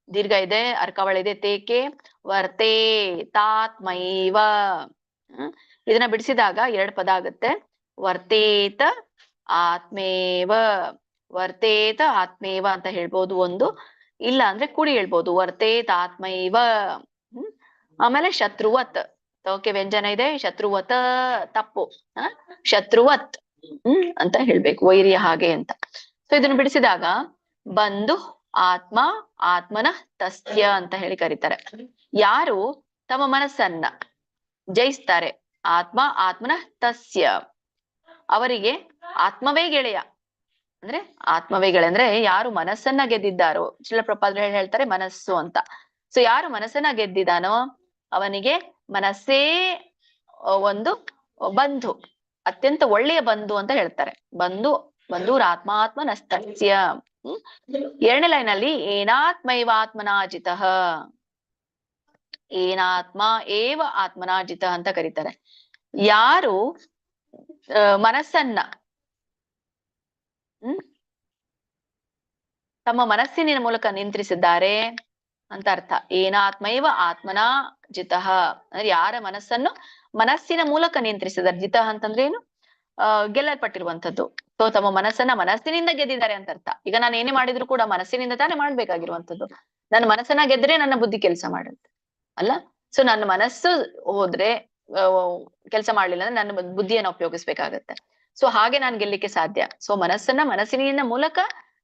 ದೀರ್ಘ ಇದೆ, ಅರ್ಕವಳ ಇದೆ, ತೇಕೆ ವರ್ತೇತಾತ್ಮೈವ. ಇದನ್ನ ಬಿಡಿಸಿದಾಗ 2 ಪದ ಆಗತ್ತೆ. ವರ್ತೇತ ಆತ್ಮೇವ, ವರ್ತೇತ ಆತ್ಮೇವ ಅಂತ ಹೇಳ್ಬೋದು ಒಂದು. ಇಲ್ಲ ಅಂದ್ರೆ ಕೂಡಿ ಹೇಳ್ಬೋದು. ವರ್ತೇತಾತ್ಮೈವ. ಆಮೇಲೆ ಶತ್ರುವತ್, ತೋಕೆ ವ್ಯಂಜನ ಇದೆ. ಶತ್ರುವತ ತಪ್ಪು, ಶತ್ರುವತ್ ಅಂತ ಹೇಳ್ಬೇಕು, ವೈರ್ಯ ಹಾಗೆ ಅಂತ. ಸೊ ಇದನ್ನು ಬಿಡಿಸಿದಾಗ ಬಂಧು ಆತ್ಮ ಆತ್ಮನ ತಸ್ಯ ಅಂತ ಹೇಳಿ ಕರೀತಾರೆ. ಯಾರು ತಮ್ಮ ಮನಸ್ಸನ್ನ ಜಯಿಸ್ತಾರೆ, ಆತ್ಮ ಆತ್ಮನ ತಸ್ಯ, ಅವರಿಗೆ ಆತ್ಮವೇ ಗೆಳೆಯ. ಅಂದ್ರೆ ಆತ್ಮವೇ ಗೆಳೆಯ ಅಂದ್ರೆ ಯಾರು ಮನಸ್ಸನ್ನ ಗೆದ್ದಿದ್ದಾರೋ, ಶಿಲಪ್ರಪಾದರು ಹೇಳ್ತಾರೆ ಮನಸ್ಸು ಅಂತ. ಸೊ ಯಾರು ಮನಸ್ಸನ್ನ ಗೆದ್ದಿದ್ದಾನೋ ಅವನಿಗೆ ಮನಸ್ಸೇ ಒಂದು ಬಂಧು, ಅತ್ಯಂತ ಒಳ್ಳೆಯ ಬಂಧು ಅಂತ ಹೇಳ್ತಾರೆ. ಬಂಧುರಾತ್ಮಾತ್ಮನಸ್ತಸ್ಯ. 2ನೇ ಲೈನ್ ಅಲ್ಲಿ ಏನಾತ್ಮೈವಾತ್ಮನಾ ಜಿತಃ. ಏನಾತ್ಮ ಏವ ಆತ್ಮನ ಜಿತ ಅಂತ ಕರೀತಾರೆ. ಯಾರು ಮನಸ್ಸನ್ನ ತಮ್ಮ ಮನಸ್ಸಿನ ಮೂಲಕ ನಿಯಂತ್ರಿಸಿದ್ದಾರೆ ಅಂತ ಅರ್ಥ. ಏನಾತ್ಮೈವ ಆತ್ಮನ ಜಿತಃ ಅಂದ್ರೆ ಯಾರ ಮನಸ್ಸನ್ನು ಮನಸ್ಸಿನ ಮೂಲಕ ನಿಯಂತ್ರಿಸಿದ್ದಾರೆ. ಜಿತಃ ಅಂತಂದ್ರೆ ಏನು? ಗೆಲ್ಲಲ್ಪಟ್ಟಿರುವಂತದ್ದು. ಸೊ ತಮ್ಮ ಮನಸ್ಸಿನಿಂದ ಗೆದ್ದಿದ್ದಾರೆ ಅಂತ ಅರ್ಥ. ಈಗ ನಾನು ಏನೇ ಮಾಡಿದ್ರು ಕೂಡ ಮನಸ್ಸಿನಿಂದ ತಾನೇ ಮಾಡ್ಬೇಕಾಗಿರುವಂತದ್ದು. ನನ್ನ ಮನಸ್ಸನ್ನ ಗೆದ್ರೆ ನನ್ನ ಬುದ್ಧಿ ಕೆಲಸ ಮಾಡುತ್ತೆ ಅಲ್ಲ. ಸೊ ನನ್ನ ಮನಸ್ಸು ಹೋದ್ರೆ ಕೆಲಸ ಮಾಡ್ಲಿಲ್ಲ ಅಂದ್ರೆ ನನ್ನ ಬುದ್ಧಿಯನ್ನು ಉಪಯೋಗಿಸ್ಬೇಕಾಗತ್ತೆ. ಸೊ ಹಾಗೆ ನಾನು ಗೆಲ್ಲಿಕ್ಕೆ ಸಾಧ್ಯ. ಸೊ ಮನಸ್ಸಿನ ಮೂಲಕ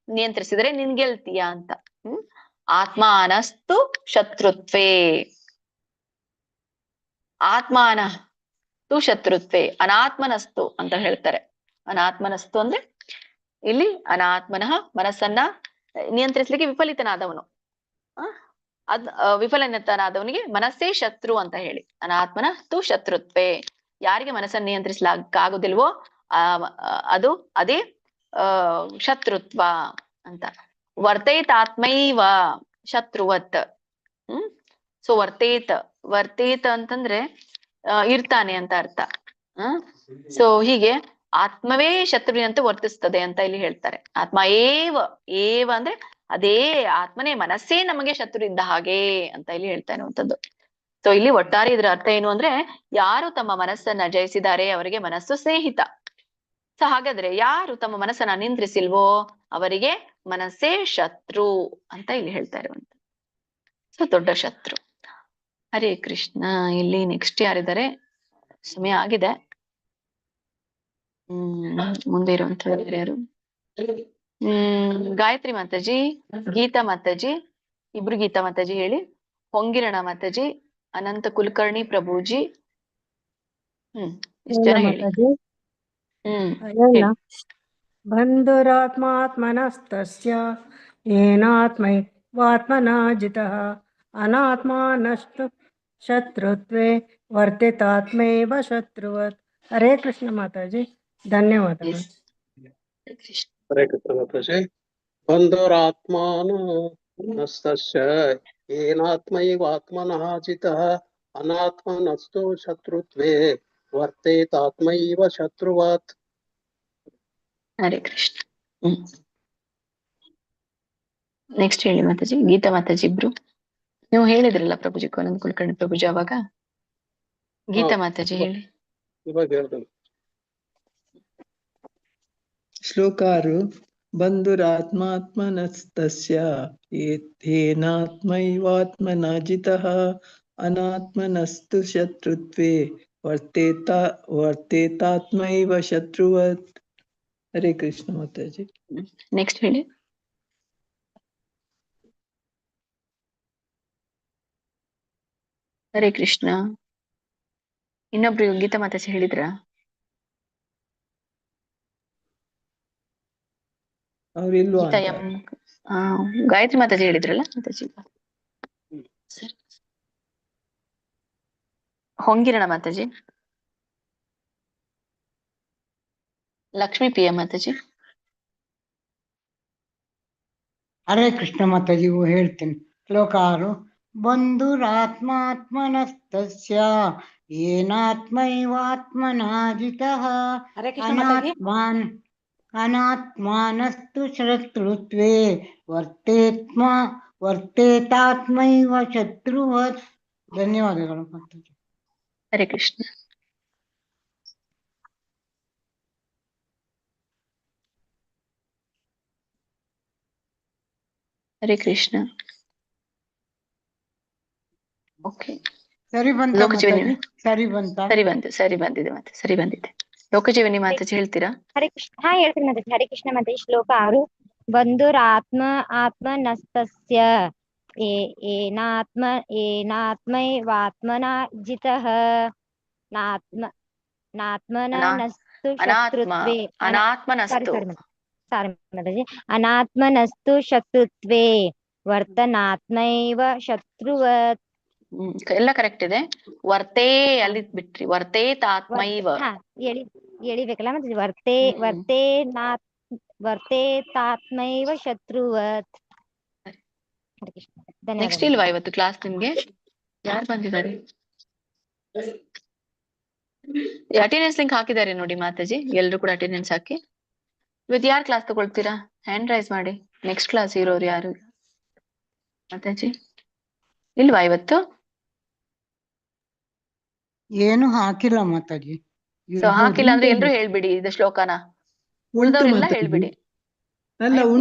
ನಿಯಂತ್ರಿಸಿದ್ರೆ ನಿನ್ ಗೆಲ್ತೀಯ ಅಂತ. ಆತ್ಮಾನಸ್ತು ಶತ್ರುತ್ವೇ, ಆತ್ಮಾನಸ್ತು ಶತ್ರುತ್ವೇ, ಅನಾತ್ಮನಸ್ತು ಅಂತ ಹೇಳ್ತಾರೆ. ಅನಾತ್ಮನಸ್ತು ಅಂದ್ರೆ ಇಲ್ಲಿ ಅನಾತ್ಮನಃ ಮನಸ್ಸನ್ನ ನಿಯಂತ್ರಿಸ್ಲಿಕ್ಕೆ ವಿಫಲಿತನಾದವನು. ವಿಫಲತನಾದವನಿಗೆ ಮನಸ್ಸೇ ಶತ್ರು ಅಂತ ಹೇಳಿ. ಅನಾತ್ಮನಸ್ತು ಶತ್ರುತ್ವೇ, ಯಾರಿಗೆ ಮನಸ್ಸನ್ನು ನಿಯಂತ್ರಿಸಲಾಗುದಿಲ್ವೋ ಅದೇ ಶತ್ರುತ್ವ ಅಂತ. ವರ್ತೇತಾತ್ಮೈವ ಶತ್ರುವತ್. ಸೊ ವರ್ತೇತ ಅಂತಂದ್ರೆ ಇರ್ತಾನೆ ಅಂತ ಅರ್ಥ. ಸೊ ಹೀಗೆ ಆತ್ಮವೇ ಶತ್ರುವಿನಂತೆ ವರ್ತಿಸ್ತದೆ ಅಂತ ಇಲ್ಲಿ ಹೇಳ್ತಾರೆ. ಆತ್ಮ ಏವ ಅಂದ್ರೆ ಅದೇ ಆತ್ಮನೇ, ಮನಸ್ಸೇ ನಮಗೆ ಶತ್ರು ಇದ್ದ ಹಾಗೆ ಅಂತ ಇಲ್ಲಿ ಹೇಳ್ತಾ ಇರುವಂತದ್ದು. ಸೊ ಇಲ್ಲಿ ಒಟ್ಟಾರೆ ಇದ್ರ ಅರ್ಥ ಏನು ಅಂದ್ರೆ, ಯಾರು ತಮ್ಮ ಮನಸ್ಸನ್ನ ಜಯಿಸಿದ್ದಾರೆ ಅವರಿಗೆ ಮನಸ್ಸು ಸ್ನೇಹಿತ. ಸೊ ಹಾಗಾದ್ರೆ ಯಾರು ತಮ್ಮ ಮನಸ್ಸನ್ನ ನಿಯಂತ್ರಿಸಿಲ್ವೋ ಅವರಿಗೆ ಮನಸ್ಸೇ ಶತ್ರು ಅಂತ ಇಲ್ಲಿ ಹೇಳ್ತಾ ಇರುವಂತ. ಸೊ ದೊಡ್ಡ ಶತ್ರು. ಹರೇ ಕೃಷ್ಣ. ಇಲ್ಲಿ ನೆಕ್ಸ್ಟ್ ಯಾರಿದ್ದಾರೆ? ಸಮಯ ಆಗಿದೆ. ಮುಂದೆ ಇರುವಂತವ್ರು ಯಾರು? ಗಾಯತ್ರಿ ಮಾತಾಜಿ, ಗೀತಾ ಮಾತಾಜಿ, ಇಬ್ರು ಗೀತಾ ಮಾತಾಜಿ ಹೇಳಿ. ಹೊಂಗಿರಣ ಮಾತಾಜಿ, ಅನಂತ ಕುಲಕರ್ಣಿ ಪ್ರಭುಜಿ. ಇಷ್ಟು ಜನ ಹೇಳಿ. ಬಂಧುರಾತ್ಮಾತ್ಮನಸ್ತಸ್ಯ ಏನಾತ್ಮೈವಾತ್ಮನಾ ಜಿತಃ ಅನಾತ್ಮಾನಸ್ತು ಶತ್ರುತ್ವೇ ವರ್ತಿತಾತ್ಮೈವ ಶತ್ರುವತ್. ಹರೇ ಕೃಷ್ಣ ಮಾತಾಜಿ, ಧನ್ಯವಾದಗಳು. ಹರೇ ಕೃಷ್ಣ ಮಾತಾಜಿ. ಬಂಧುರಾತ್ಮಾನು ನಸ್ತಸ್ಯ ಏನಾತ್ಮೈವಾತ್ಮನಃ ಜಿತಃ ಅನಾತ್ಮನಸ್ತು ಶತ್ರುತ್ವೇ ವರ್ತೇತಾತ್ಮೈವ ಶತ್ರುವತ್. ಹರೇ ಕೃಷ್ಣ. ನೆಕ್ಸ್ಟ್ ಹೇಳಿ ಮಾತಾಜಿ. ಗೀತಾ ಮಾತಾಜಿ ಇಬ್ರು ನೀವು ಹೇಳಿದ್ರಲ್ಲ ಪ್ರಭುಜಿ, ಅನಂತ ಕುಲಕರ್ಣಿ ಪ್ರಭುಜಿ. ಅವಾಗ ಗೀತಾ ಮಾತಾಜಿ ಹೇಳಿ. ಇವಾಗ ಹೇಳ್ತೇನೆ. ಶ್ಲೋಕಾರು ಬಂಧುರಾತ್ಮಾತ್ಮನಸ್ತಸ್ಯ ಏನಾತ್ಮೈವಾತ್ಮನಾ ಜಿತಃ ಅನಾತ್ಮನಸ್ತು ಶತ್ರುತ್ವೇ ವರ್ತೇತಾತ್ಮೈವ ಶತ್ರುವತ್. ಹರೇ ಕೃಷ್ಣ ಮಾತಾಜಿ. ನೆಕ್ಸ್ಟ್ ಹೇಳಿ. ಹರೇ ಕೃಷ್ಣ. ಇನ್ನೊಬ್ರು ಗೀತಾ ಮಾತಾಜಿ ಹೇಳಿದ್ರ? ಅವ್ರಿಲ್ವಾ? ಗಾಯತ್ರಿ ಮಾತಾಜಿ ಹೇಳಿದ್ರಲ್ಲ ಮಾತಾಜಿ. ಹೊಂಗಿರಣ ಮಾತಾಜಿ, ಲಕ್ಷ್ಮೀ ಪ್ರಿಯ ಮಾತಾಜಿ. ಹರೇ ಕೃಷ್ಣ ಮಾತಾಜಿ ಹೇಳ್ತೀನಿ. ಶ್ಲೋಕಾರು ಬಂಧುರಾತ್ಮಾತ್ಮನಸ್ತಸ್ಯ ಏನಾತ್ಮೈವಾತ್ಮನಾ ಜಿತಃ ಅನಾತ್ಮಾನಸ್ತು ಶತ್ರುತ್ವೇ ವರ್ತೇತಾತ್ಮೈವ ಶತ್ರುವತ್. ಧನ್ಯವಾದಗಳು ಮಾತಾಜಿ. ಹರೇ ಕೃಷ್ಣ. ಹರೇ ಕೃಷ್ಣ. ಓಕೆ, ಸರಿ ಬಂತ? ಸರಿ ಬಂದಿದೆ ಮತ್ತೆ ಸರಿ ಬಂದಿದೆ. ಲೋಕಜೀವನಿ ಮಾತಾಜಿ ಹೇಳ್ತೀರಾ? ಹರೇ ಕೃಷ್ಣ. ಹೇಳ್ತೀನಿ ಮಾತಾಜಿ. ಹರೇ ಕೃಷ್ಣ ಮಾತಾಜಿ. ಶ್ಲೋಕ 6. ಬಂಧುರಾತ್ಮಾತ್ಮನಸ್ತಸ್ಯ ಏನಾತ್ಮೈವಾತ್ಮನಾ ಜಿತಃ ನಾತ್ಮನಸ್ತು ಶತ್ರುತ್ವೇ. ಅನಾತ್ಮನಸ್ತು ಶತ್ರುತ್ವೇ ವರ್ತನಾತ್ಮೈವ ಶತ್ರುವತ್. ಎಲ್ಲ ಕರೆಕ್ಟ್ ಇದೆ. ವರ್ತೇ ಅಲ್ಲಿ ಬಿಟ್ರಿ. ವರ್ತೇತಾತ್ಮೈವ ಎಳಿಬೇಕಲ್ಲ ಮತ್ತೆ. ವರ್ತೇತಾತ್ಮೈವ ಶತ್ರುವತ್. ನೆಕ್ಸ್ಟ್ ಇಲ್ವಾ ಇವತ್ತು ಕ್ಲಾಸ್ ನಿಮ್ಗೆ? ಯಾರು ಬಂದಿದ್ದಾರೆ? ಅಟೆಂಡೆನ್ಸ್ ಲಿಂಕ್ ಹಾಕಿದ್ದಾರೆ ನೋಡಿ ಮಾತಾಜಿ, ಎಲ್ರು ಕೂಡ ಅಟೆಂಡೆನ್ಸ್ ಹಾಕಿ. ಇವತ್ತು ಯಾರು ಕ್ಲಾಸ್ ತಗೊಳ್ತೀರಾ? ಹ್ಯಾಂಡ್ ರೈಸ್ ಮಾಡಿ. ನೆಕ್ಸ್ಟ್ ಕ್ಲಾಸ್ ಇರೋರು ಯಾರು ಮಾತಾಜಿ ಇಲ್ವಾ ಇವತ್ತು? ಏನು ಹಾಕಿಲ್ಲ ಮಾತಾಜಿ. ಸೊ ಹಾಕಿಲ್ಲ ಅಂದ್ರೆ ಎಲ್ರು ಹೇಳ್ಬಿಡಿ ಇದು ಶ್ಲೋಕನ, ಉಳಿದವರೆಲ್ಲ ಹೇಳ್ಬಿಡಿ.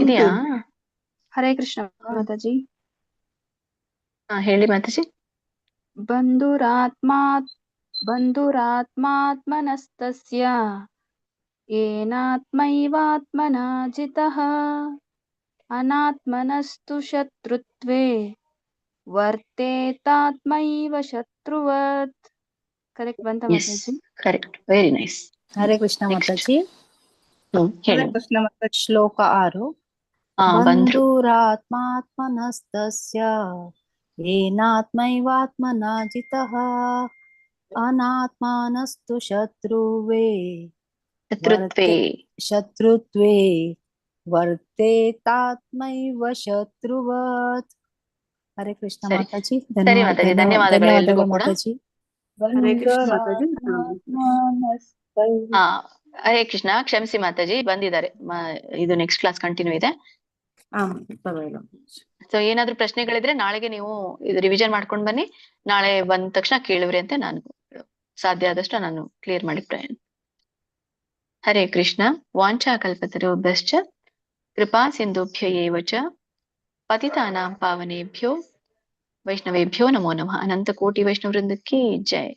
ಇದೆಯಾ? ಹರೇ ಕೃಷ್ಣ ಮಾತಾಜಿ. ಹಾ ಹೇಳಿ ಮಾತಾಜಿ. ಬಂಧುರಾತ್ಮಾತ್ಮನಸ್ತಸ್ಯ ಏನಾತ್ಮೈವಾತ್ಮನಾ ಜಿತಃ ಅನಾತ್ಮನಸ್ತು ಶತ್ರುತ್ವೇ ವರ್ತೇತಾತ್ಮೈವ ಶತ್ರುವತ್. ಕರೆಕ್ಟ್ ಬಂತ ಮಾತಾಜಿ? Correct, very nice. ಹರೇ ಕೃಷ್ಣ ಮಾತಾಜಿ. ಹೇಳಿ. ಕೃಷ್ಣ ಮಾತಾಜಿ. ಶ್ಲೋಕ 6. ಬಂಧುರಾತ್ಮಾತ್ಮನಸ್ತಸ್ಯ ಏನಾತ್ಮೈವಾತ್ಮನಾ ಜಿತಃ ಅನಾತ್ಮನಸ್ತು ಶತ್ರುತ್ವೇ ವರ್ತೇತಾತ್ಮೈವ ಶತ್ರುವತ್. ಹರೇ ಕೃಷ್ಣ ಮಾತಾಜಿ. ಸರಿ ಮಾತಾಜಿ, ಧನ್ಯವಾದಗಳು ಎಲ್ರಿಗೂ ಕೂಡ. ಮಾತಾಜಿ. ಹರೇ ಕೃಷ್ಣ ಮಾತಾಜಿ. ಹಾ ಹರೇ ಕೃಷ್ಣ, ಕ್ಷಮಿಸಿ ಮಾತಾಜಿ, ಬಂದಿದ್ದಾರೆ. ಇದು ನೆಕ್ಸ್ಟ್ ಕ್ಲಾಸ್ ಕಂಟಿನ್ಯೂ ಇದೆ. ಸೊ ಏನಾದ್ರು ಪ್ರಶ್ನೆಗಳಿದ್ರೆ ನಾಳೆಗೆ ನೀವು ಇದು ರಿವಿಷನ್ ಮಾಡ್ಕೊಂಡ್ ಬನ್ನಿ. ನಾಳೆ ಬಂದ ತಕ್ಷಣ ಕೇಳಿವ್ರಿ ಅಂತ ನಾನು ಸಾಧ್ಯ ಆದಷ್ಟು ನಾನು ಕ್ಲಿಯರ್ ಮಾಡಿ ಪ್ರಯತ್ನ. ಹರೇ ಕೃಷ್ಣ. ವಾಂಛಾ ಕಲ್ಪತರುಭ್ಯಶ್ಚ ಕೃಪಾ ಸಿಂಧುಭ್ಯ ಏವ ಚ ಪತಿತಾನಾಂ ಪಾವನೇಭ್ಯೋ ವೈಷ್ಣವೇಭ್ಯೋ ನಮೋ ನಮಃ. ಅನಂತ ಕೋಟಿ ವೈಷ್ಣವ ವೃಂದಕ್ಕೆ ಜೈ.